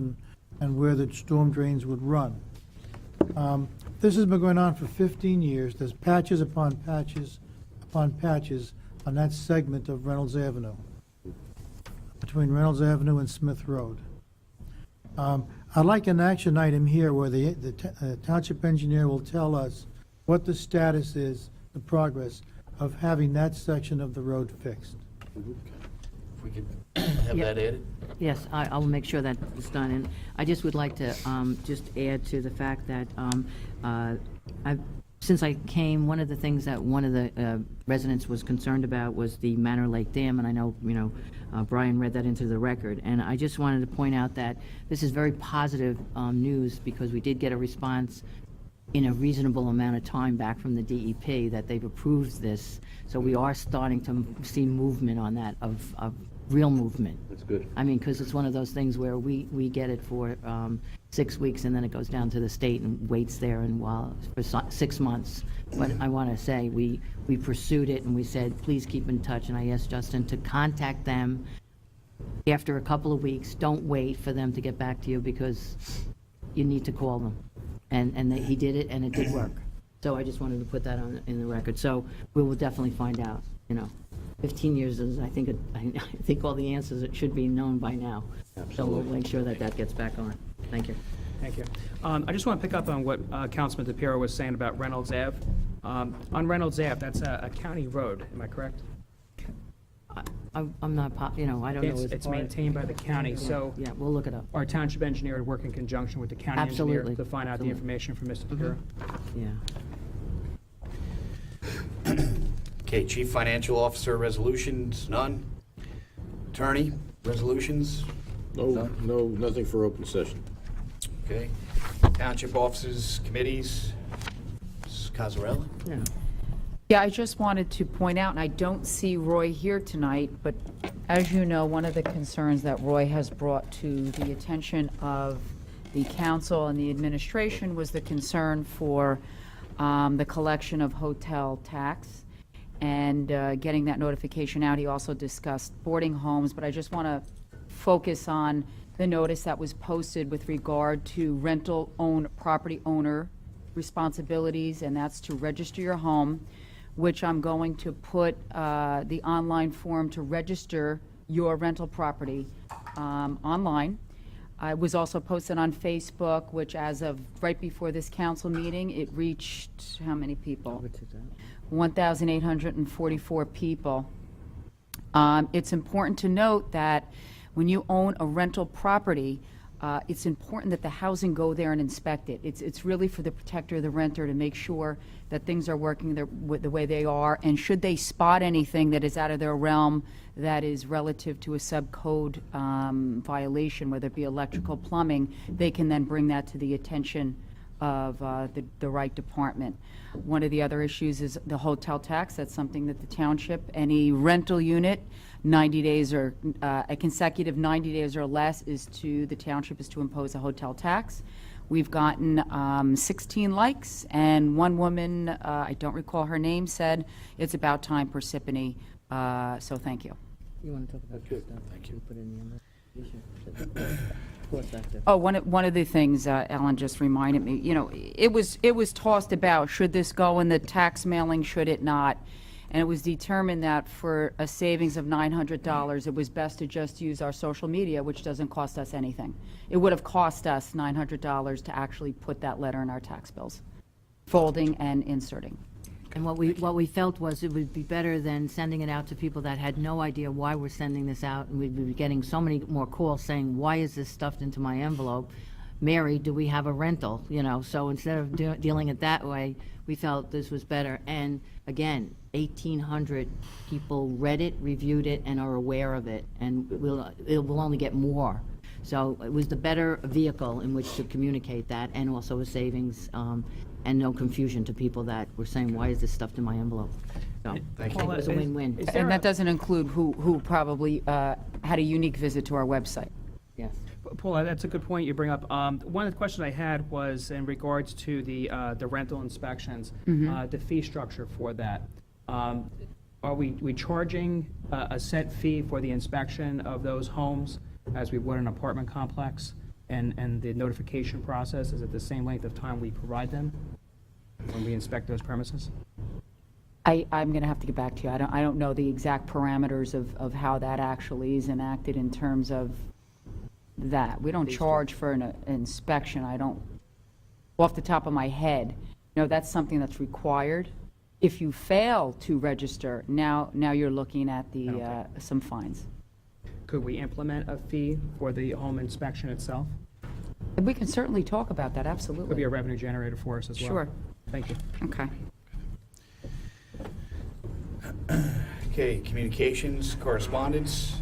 and where the storm drains would run. This has been going on for 15 years. There's patches upon patches upon patches on that segment of Reynolds Avenue, between Reynolds Avenue and Smith Road. I'd like an action item here where the township engineer will tell us what the status is, the progress of having that section of the road fixed. If we could have that added. Yes, I will make sure that is done. And I just would like to just add to the fact that since I came, one of the things that one of the residents was concerned about was the Manor Lake Dam, and I know, Brian read that into the record. And I just wanted to point out that this is very positive news, because we did get a response in a reasonable amount of time back from the DEP that they've approved this. So we are starting to see movement on that, of real movement. That's good. I mean, because it's one of those things where we get it for 6 weeks, and then it goes down to the state and waits there and for 6 months. But I want to say, we pursued it, and we said, please keep in touch. And I asked Justin to contact them after a couple of weeks. Don't wait for them to get back to you, because you need to call them. And he did it, and it did work. So I just wanted to put that in the record. So we will definitely find out, 15 years is, I think all the answers should be known by now. Absolutely. So we'll make sure that gets back on. Thank you. Thank you. I just want to pick up on what Councilman DePiero was saying about Reynolds Ave. On Reynolds Ave, that's a county road, am I correct? I'm not, I don't know. It's maintained by the county, so Yeah, we'll look it up. our township engineer would work in conjunction with the county engineer Absolutely. to find out the information from Mr. DePiero. Yeah. Okay, Chief Financial Officer, resolutions, none. Attorney, resolutions, No, nothing for open session. okay. Township offices, committees, Ms. Cazarella? Yeah. Yeah, I just wanted to point out, and I don't see Roy here tonight, but as you know, one of the concerns that Roy has brought to the attention of the council and the administration was the concern for the collection of hotel tax and getting that notification out. He also discussed boarding homes, but I just want to focus on the notice that was posted with regard to property owner responsibilities, and that's to register your home, which I'm going to put the online form to register your rental property online. It was also posted on Facebook, which as of right before this council meeting, it reached how many people? 1,844 people. It's important to note that when you own a rental property, it's important that the housing go there and inspect it. It's really for the protector of the renter to make sure that things are working the way they are, and should they spot anything that is out of their realm that is relative to a subcode violation, whether it be electrical, plumbing, they can then bring that to the attention of the right department. One of the other issues is the hotel tax. That's something that the township, any rental unit, 90 days or a consecutive 90 days or less the township is to impose a hotel tax. We've gotten 16 likes, and one woman, I don't recall her name, said it's about time, Parsippany. So thank you. You want to talk about this stuff? Thank you. Put it in the envelope. Cost active. Oh, one of the things Ellen just reminded me, it was tossed about, should this go in the tax mailing, should it not? And it was determined that for a savings of $900, it was best to just use our social media, which doesn't cost us anything. It would have cost us $900 to actually put that letter in our tax bills, folding and inserting. And what we felt was it would be better than sending it out to people that had no idea why we're sending this out, and we'd be getting so many more calls saying, why is this stuffed into my envelope? Mary, do we have a rental? So instead of dealing it that way, we felt this was better. And again, 1,800 people read it, reviewed it, and are aware of it, and it will only get more. So it was the better vehicle in which to communicate that, and also a savings, and no confusion to people that were saying, why is this stuffed in my envelope? So Thank it was a win-win. And that doesn't include who probably had a unique visit to our website. Yes. Paula, that's a good point you bring up. One of the questions I had was in regards to the rental inspections, the fee structure for that. Are we charging a set fee for the inspection of those homes as we would an apartment complex? And the notification process, is it the same length of time we provide them when we inspect those premises? I'm going to have to get back to you. I don't know the exact parameters of how that actually is enacted in terms of that. We don't charge for an inspection. I don't, off the top of my head, that's something that's required. If you fail to register, now you're looking at some fines. Could we implement a fee for the home inspection itself? We can certainly talk about that, absolutely. Could be a revenue generator for us as well. Sure. Thank you. Okay. Okay, communications, correspondence.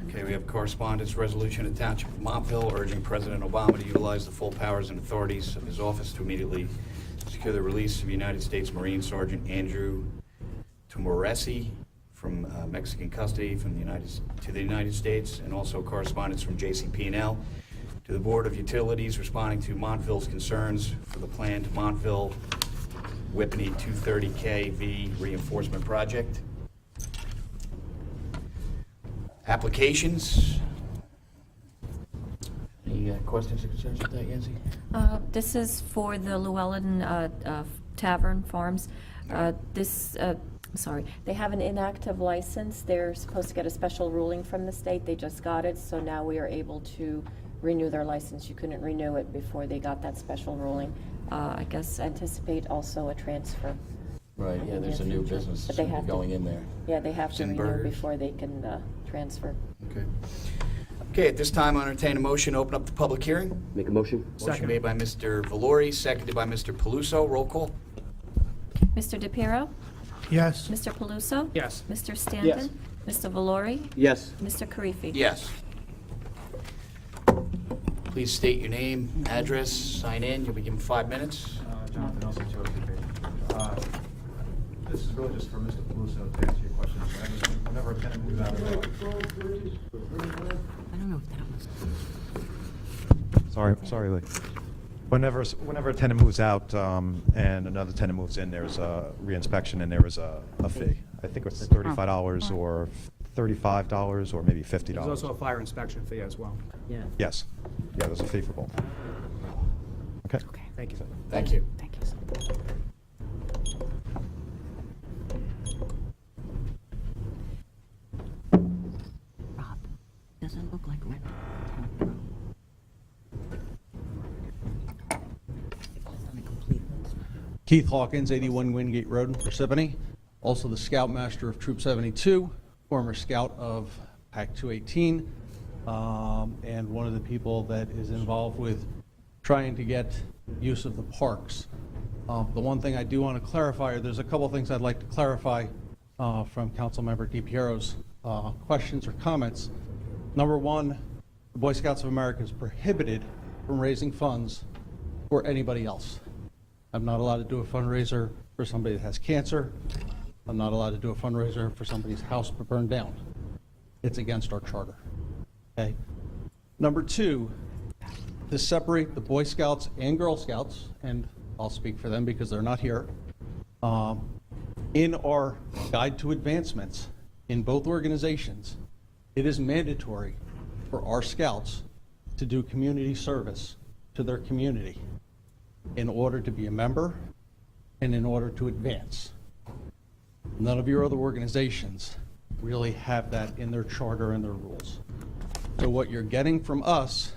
Okay, we have correspondence resolution of Township of Montville urging President Obama to utilize the full powers and authorities of his office to immediately secure the release of United States Marine Sergeant Andrew Tumoresi from Mexican custody to the United States, and also correspondence from JCP&L to the Board of Utilities responding to Montville's concerns for the planned Montville-Whippany 230 kV reinforcement project. Applications. Any questions or concerns with that, Yancy? This is for the Llewellyn Tavern Farms. They have an inactive license. They're supposed to get a special ruling from the state. They just got it, so now we are able to renew their license. You couldn't renew it before they got that special ruling. I guess anticipate also a transfer. Right, yeah, there's a new business But they have to- going in there. Yeah, they have to renew Zinbergers. before they can transfer. Okay. Okay, at this time, I entertain a motion to open up the public hearing. Make a motion? Motion Second. made by Mr. Valori, seconded by Mr. Paluso. Roll call. Mr. DePiero? Yes. Mr. Paluso? Yes. Mr. Stanton? Mr. Valori? Yes. Mr. Karifi? Yes. Please state your name, address, sign in. You'll be given 5 minutes. Jonathan Nelson, 202. This is really just for Mr. Paluso to answer your questions. Whenever a tenant moves out of I don't know if that was. Sorry, Lee. Whenever a tenant moves out and another tenant moves in, there's a reinspection and there is a fee. I think it's $35 or $35 or maybe $50. There's also a fire inspection fee as well. Yeah. Yes. Yeah, there's a fee for both. Okay. Thank you. Thank you. Thank you. Rob, doesn't look like Keith Hawkins, 81 Wingate Road in Parsippany. Also the Scoutmaster of Troop 72, former Scout of PAC 218, and one of the people that is involved with trying to get use of the parks. The one thing I do want to clarify, or there's a couple things I'd like to clarify from Councilmember DiPiero's questions or comments. Number one, the Boy Scouts of America is prohibited from raising funds for anybody else. I'm not allowed to do a fundraiser for somebody that has cancer. I'm not allowed to do a fundraiser for somebody's house burned down. It's against our charter. Okay. Number two, to separate the Boy Scouts and Girl Scouts, and I'll speak for them because they're not here, in our Guide to Advancements in both organizations, it is mandatory for our scouts to do community service to their community in order to be a member and in order to advance. None of your other organizations really have that in their charter and their rules. So what you're getting from us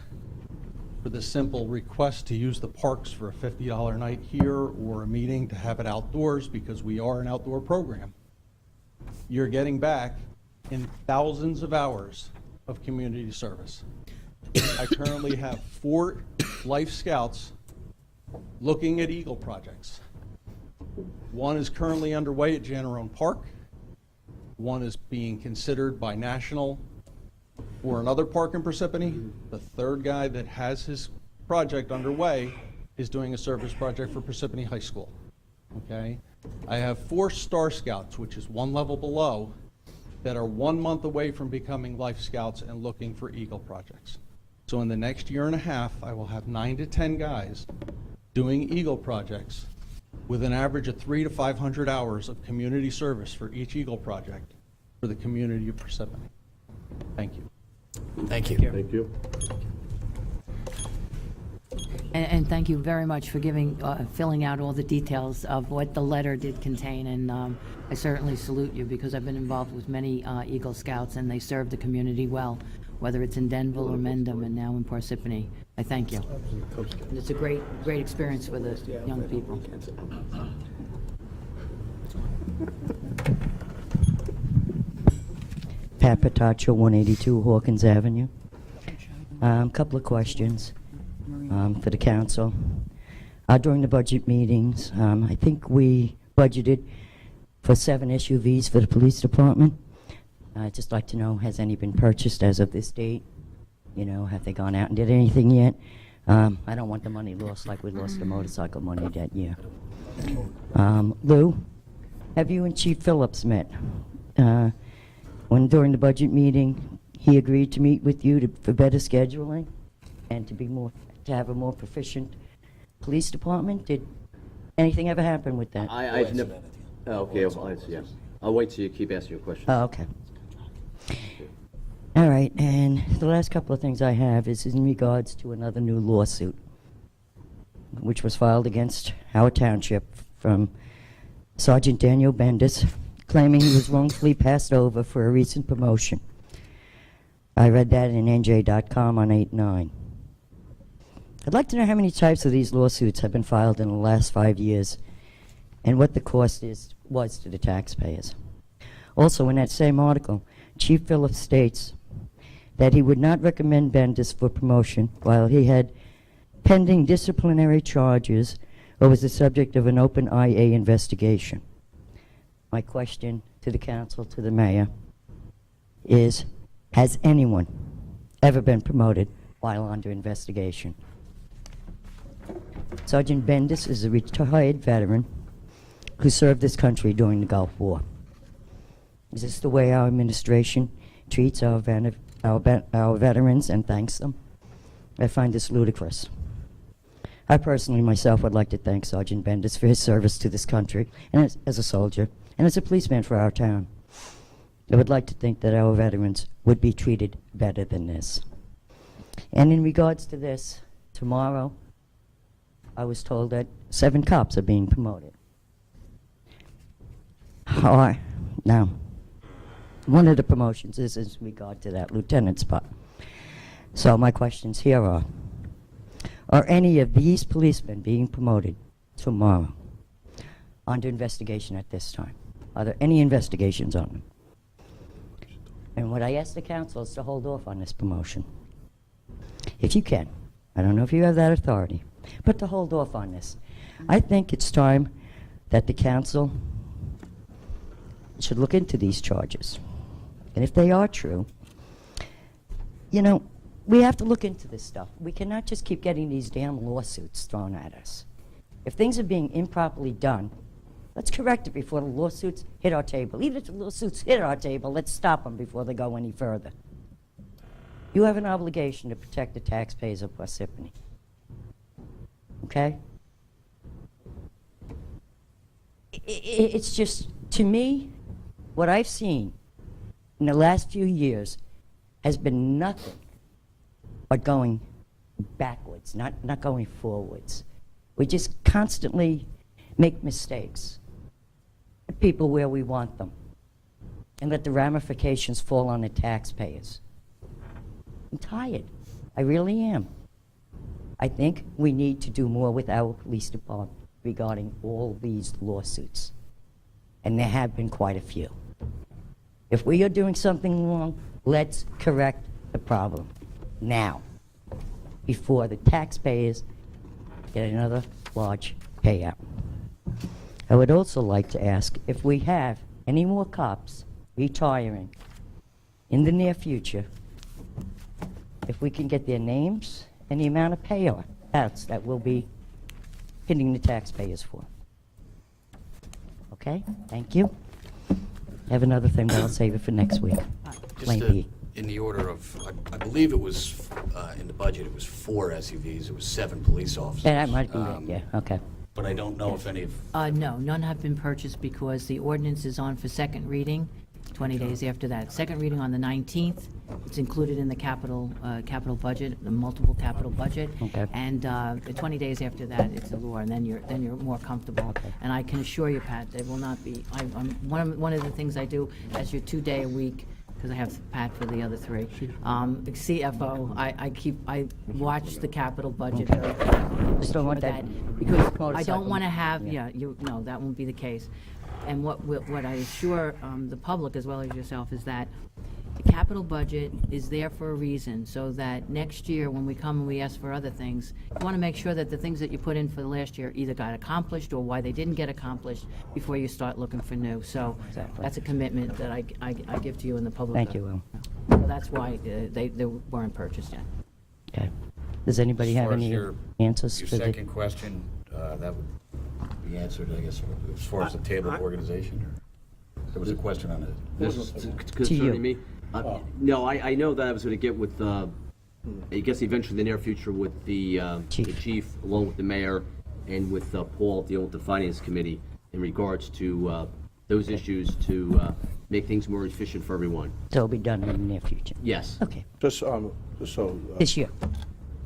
for the simple request to use the parks for a $50 night here or a meeting to have it outdoors because we are an outdoor program, you're getting back in thousands of hours of community service. I currently have 4 Life Scouts looking at Eagle projects. One is currently underway at Jannerone Park. One is being considered by National for another park in Parsippany. The third guy that has his project underway is doing a service project for Parsippany High School. Okay? I have 4 Star Scouts, which is 1 level below, that are 1 month away from becoming Life Scouts and looking for Eagle projects. So in the next year and a half, I will have 9 to 10 guys doing Eagle projects with an average of 300 to 500 hours of community service for each Eagle project for the community of Parsippany. Thank you. Thank you. Thank you. And thank you very much for filling out all the details of what the letter did contain. And I certainly salute you because I've been involved with many Eagle Scouts and they serve the community well, whether it's in Denville or Mendham and now in Parsippany. I thank you. And it's a great experience for the young people. Pat Patacho, 182 Hawkins Avenue. Couple of questions for the council. During the budget meetings, I think we budgeted for 7 SUVs for the police department. I'd just like to know, has any been purchased as of this date? You know, have they gone out and did anything yet? I don't want the money lost like we lost the motorcycle money that year. Lou, have you and Chief Phillips met? When during the budget meeting, he agreed to meet with you for better scheduling and to have a more proficient police department? Did anything ever happen with that? I've never. Oh, okay, yeah. I'll wait till you keep asking your questions. Oh, okay. All right, and the last couple of things I have is in regards to another new lawsuit, which was filed against Howard Township from Sergeant Daniel Bendis, claiming he was wrongfully passed over for a recent promotion. I read that in NJ.com on 8/9. I'd like to know how many types of these lawsuits have been filed in the last 5 years and what the cost was to the taxpayers. Also, in that same article, Chief Phillips states that he would not recommend Bendis for promotion while he had pending disciplinary charges or was the subject of an open IA investigation. My question to the council, to the mayor, is, has anyone ever been promoted while under investigation? Sergeant Bendis is a retired veteran who served this country during the Gulf War. Is this the way our administration treats our veterans and thanks them? I find this ludicrous. I personally myself would like to thank Sergeant Bendis for his service to this country and as a soldier and as a policeman for our town. I would like to think that our veterans would be treated better than this. And in regards to this, tomorrow I was told that 7 cops are being promoted. Now, one of the promotions is in regard to that lieutenant spot. So my questions here are any of these policemen being promoted tomorrow? under investigation at this time? Are there any investigations on them? And what I ask the council is to hold off on this promotion. If you can. I don't know if you have that authority, but to hold off on this. I think it's time that the council should look into these charges. And if they are true, you know, we have to look into this stuff. We cannot just keep getting these damn lawsuits thrown at us. If things are being improperly done, let's correct it before the lawsuits hit our table. Even if the lawsuits hit our table, let's stop them before they go any further. You have an obligation to protect the taxpayers of Parsippany. Okay? It's just, to me, what I've seen in the last few years has been nothing but going backwards, not going forwards. We just constantly make mistakes. Put people where we want them, and let the ramifications fall on the taxpayers. I'm tired. I really am. I think we need to do more with our police department regarding all these lawsuits. And there have been quite a few. If we are doing something wrong, let's correct the problem now, before the taxpayers get another large payout. I would also like to ask if we have any more cops retiring in the near future, if we can get their names and the amount of payouts that we'll be hitting the taxpayers for. Okay, thank you. I have another thing, but I'll save it for next week. Just Lengthy. in the order of, I believe it was, in the budget, it was 4 SUVs, it was 7 police officers. Yeah, that might be it, yeah, okay. But I don't know if any of, No, none have been purchased because the ordinance is on for second reading 20 days after that. Second reading on the 19th. It's included in the capital budget, the multiple capital budget. Okay. And 20 days after that, it's a law, and then you're more comfortable. Okay. And I can assure you, Pat, they will not be. One of the things I do as your 2-day a week, because I have Pat for the other 3. CFO, I watch the capital budget. Just don't want that because I motorcycle. don't want to have. No, that won't be the case. And what I assure the public as well as yourself is that the capital budget is there for a reason, so that next year when we come and we ask for other things, you want to make sure that the things that you put in for the last year either got accomplished or why they didn't get accomplished before you start looking for new. So Exactly. that's a commitment that I give to you and the public. Thank you, Will. So that's why they weren't purchased yet. Okay. Does anybody as have far as any your answers for the? second question, that would be answered, I guess, as far as the table of organization, or there was a question on it. This concerning me? No, I know that I was going to get with, I guess eventually in the near future with the chief, along with the mayor, and with Paul dealing with the finance committee in regards to those issues to make things more efficient for everyone. So it'll be done in the near future? Yes. Okay. Just so. This year?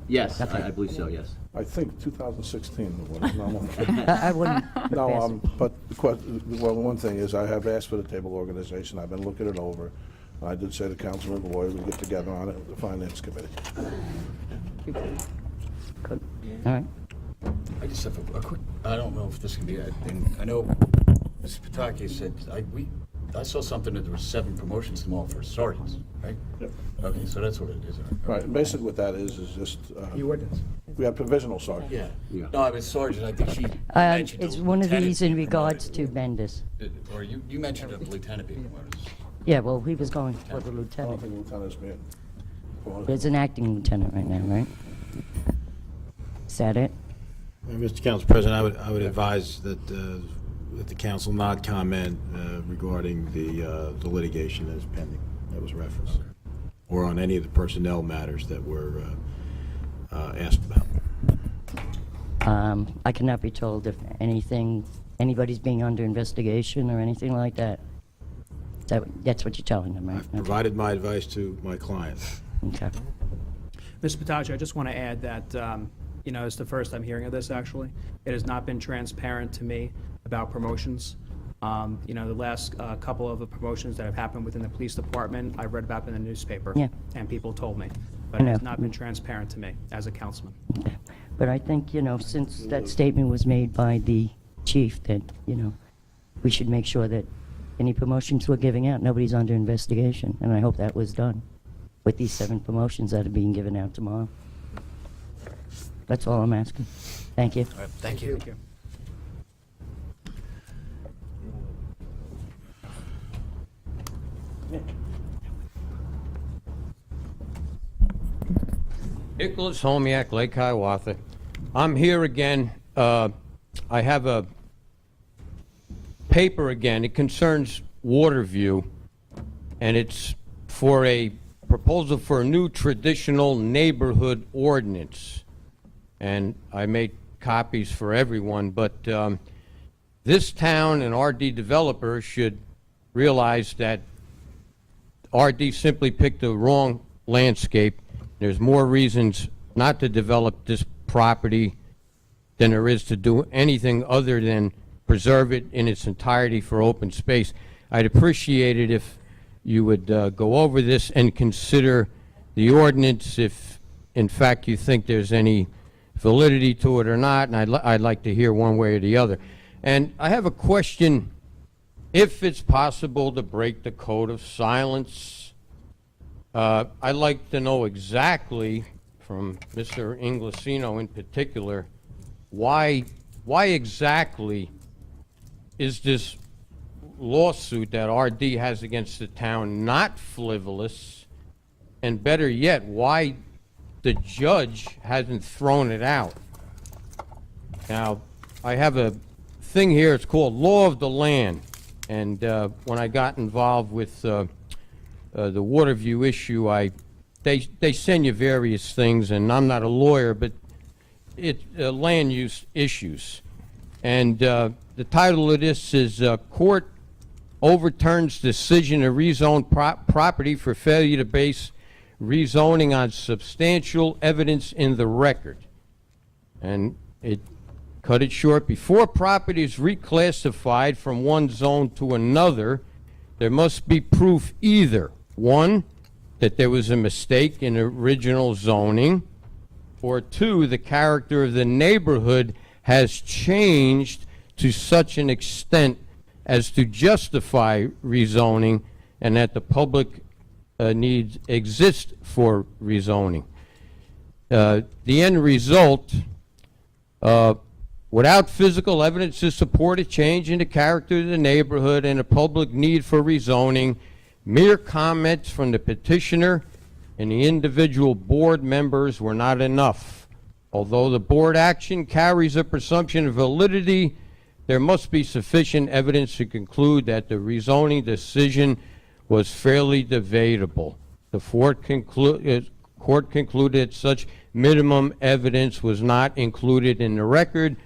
Yes, I believe so, yes. I think 2016 was, no, I'm kidding. I wouldn't. No, but one thing is, I have asked for the table organization, I've been looking it over. I did say to Councilman Boyd, we'd get together on it with the Finance Committee. Good. All right. I just have a quick, I don't know if this can be, I know Mr. Pataki said, I saw something that there were 7 promotions tomorrow for sergeants, right? Yep. Okay, so that's what it is. Right, basically what that is just, The ordinance. we have provisional sergeant. Yeah. No, I was sergeant, I think she mentioned. It's a one of lieutenant these in being regards to promoted. Bendis. Or you mentioned a lieutenant being promoted. Yeah, well, he was going for the I don't lieutenant. think lieutenant's being. well, There's an acting lieutenant right now, right? Is that it? Mr. Council President, I would advise that the council not comment regarding the litigation that is pending, that was referenced, or on any of the personnel matters that were asked about. I cannot be told if anybody's being under investigation or anything like that. That's what you're telling them, right? I've provided my advice to my client. Okay. Mr. Patacha, I just want to add that, it's the first I'm hearing of this, actually. It has not been transparent to me about promotions. The last couple of the promotions that have happened within the police department, I read about in the newspaper. Yeah. And people told me. But I it has know. not been transparent to me as a councilman. Okay. But I think, since that statement was made by the chief that, we should make sure that any promotions we're giving out, nobody's under investigation. And I hope that was done with these 7 promotions that are being given out tomorrow. That's all I'm asking. Thank you. All right, thank you. Nicholas Homiak, Lake Hiawatha. I'm here again. I have a paper again. It concerns Waterview, and it's for a proposal for a new traditional neighborhood ordinance. And I made copies for everyone, but this town and RD developers should realize that RD simply picked the wrong landscape. There's more reasons not to develop this property than there is to do anything other than preserve it in its entirety for open space. I'd appreciate it if you would go over this and consider the ordinance if, in fact, you think there's any validity to it or not, and I'd like to hear one way or the other. And I have a question, if it's possible to break the code of silence. I'd like to know exactly, from Mr. Inglesino in particular, why exactly is this lawsuit that RD has against the town not frivolous, and better yet, why the judge hasn't thrown it out. Now, I have a thing here, it's called Law of the Land, and when I got involved with the Waterview issue, they send you various things, and I'm not a lawyer, but it's land use issues. And the title of this is Court Overturns Decision to Rezone Property for Failure to Base Rezoning on Substantial Evidence in the Record. And it cut it short. Before property is reclassified from one zone to another, there must be proof either, 1, that there was a mistake in original zoning, or 2, the character of the neighborhood has changed to such an extent as to justify rezoning, and that the public needs exist for rezoning. The end result, without physical evidence to support a change in the character of the neighborhood and a public need for rezoning, mere comments from the petitioner and the individual board members were not enough. Although the board action carries a presumption of validity, there must be sufficient evidence to conclude that the rezoning decision was fairly debatable. The court concluded such minimum evidence was not included in the record.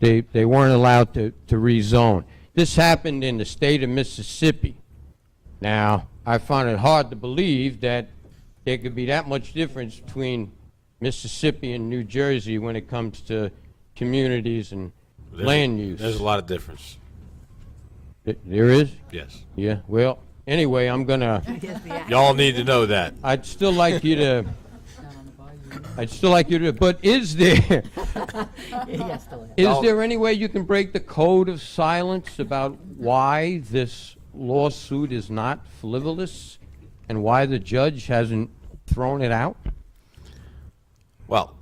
They weren't allowed to rezone. This happened in the state of Mississippi. Now, I find it hard to believe that there could be that much difference between Mississippi and New Jersey when it comes to communities and land use. There's a lot of difference. There is? Yes. Yeah, well, anyway, I'm gonna... Y'all need to know that. I'd still like you to... but is there... Is there any way you can break the code of silence about why this lawsuit is not frivolous and why the judge hasn't thrown it out? Well,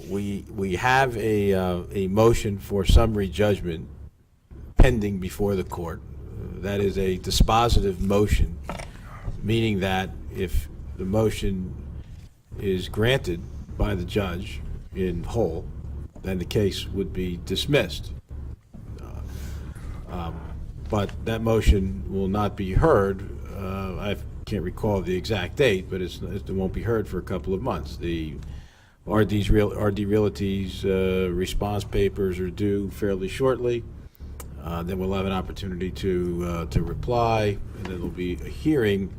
we have a motion for summary judgment pending before the court. That is a dispositive motion, meaning that if the motion is granted by the judge in whole, then the case would be dismissed. But that motion will not be heard. I can't recall the exact date, but it won't be heard for a couple of months. The RD Realty's response papers are due fairly shortly. Then we'll have an opportunity to reply, and then there'll be a hearing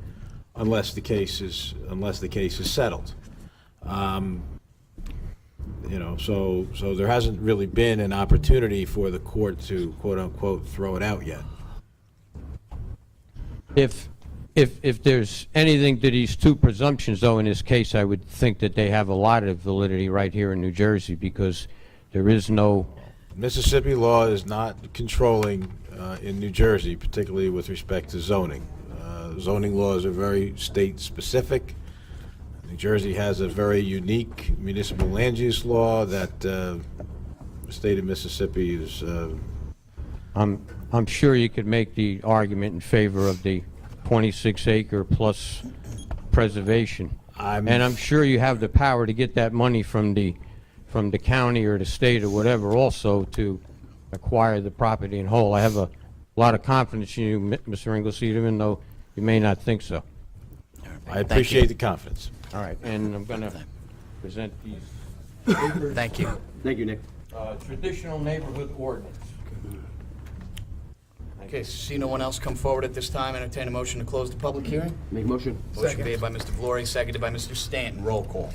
unless the case is settled. So there hasn't really been an opportunity for the court to quote unquote throw it out yet. If there's anything to these two presumptions, though, in this case, I would think that they have a lot of validity right here in New Jersey, because there is no Mississippi law is not controlling in New Jersey, particularly with respect to zoning. Zoning laws are very state-specific. New Jersey has a very unique municipal land use law that the state of Mississippi is. I'm sure you could make the argument in favor of the 26-acre plus preservation. And I'm sure you have the power to get that money from the county or the state or whatever also to acquire the property in whole. I have a lot of confidence in you, Mr. Ingleseed, even though you may not think so. I appreciate the confidence. All right, and I'm going to present these papers. Thank you. Thank you, Nick. Traditional neighborhood ordinance. Okay, see no one else come forward at this time. Entertain a motion to close the public hearing. Make a motion. Motion made by Mr. Valori, seconded by Mr. Stanton. Roll call.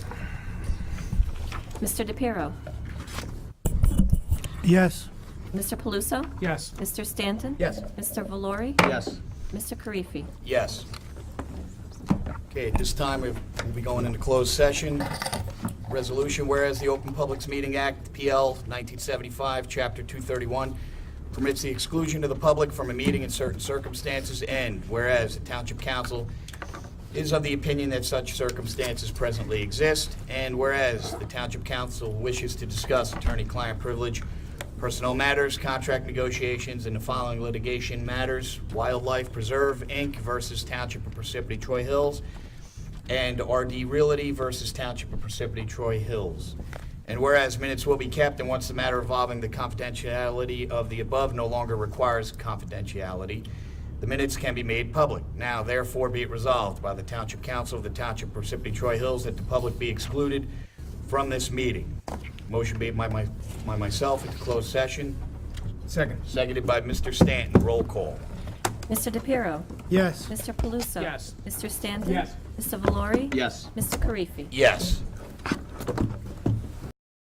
Mr. DePiero? Yes. Mr. Paluso? Yes. Mr. Stanton? Yes. Mr. Valori? Yes. Mr. Karifi? Yes. Okay, at this time, we'll be going into closed session. Resolution, whereas the Open Publics Meeting Act, PL 1975, Chapter 231, permits the exclusion of the public from a meeting in certain circumstances, and whereas the Township Council is of the opinion that such circumstances presently exist, and whereas the Township Council wishes to discuss attorney-client privilege, personnel matters, contract negotiations, and the following litigation matters: Wildlife Preserve, Inc. versus Township of Parsippany-Troy Hills, and RD Realty versus Township of Parsippany-Troy Hills. And whereas minutes will be kept, and once the matter involving the confidentiality of the above no longer requires confidentiality, the minutes can be made public. Now, therefore, be it resolved by the Township Council of the Township of Parsippany-Troy Hills that the public be excluded from this meeting. Motion made by myself at the closed session. Second. Seconded by Mr. Stanton. Roll call. Mr. DePiero? Yes. Mr. Paluso? Yes. Mr. Stanton? Yes. Mr. Valori? Yes. Mr. Karifi? Yes.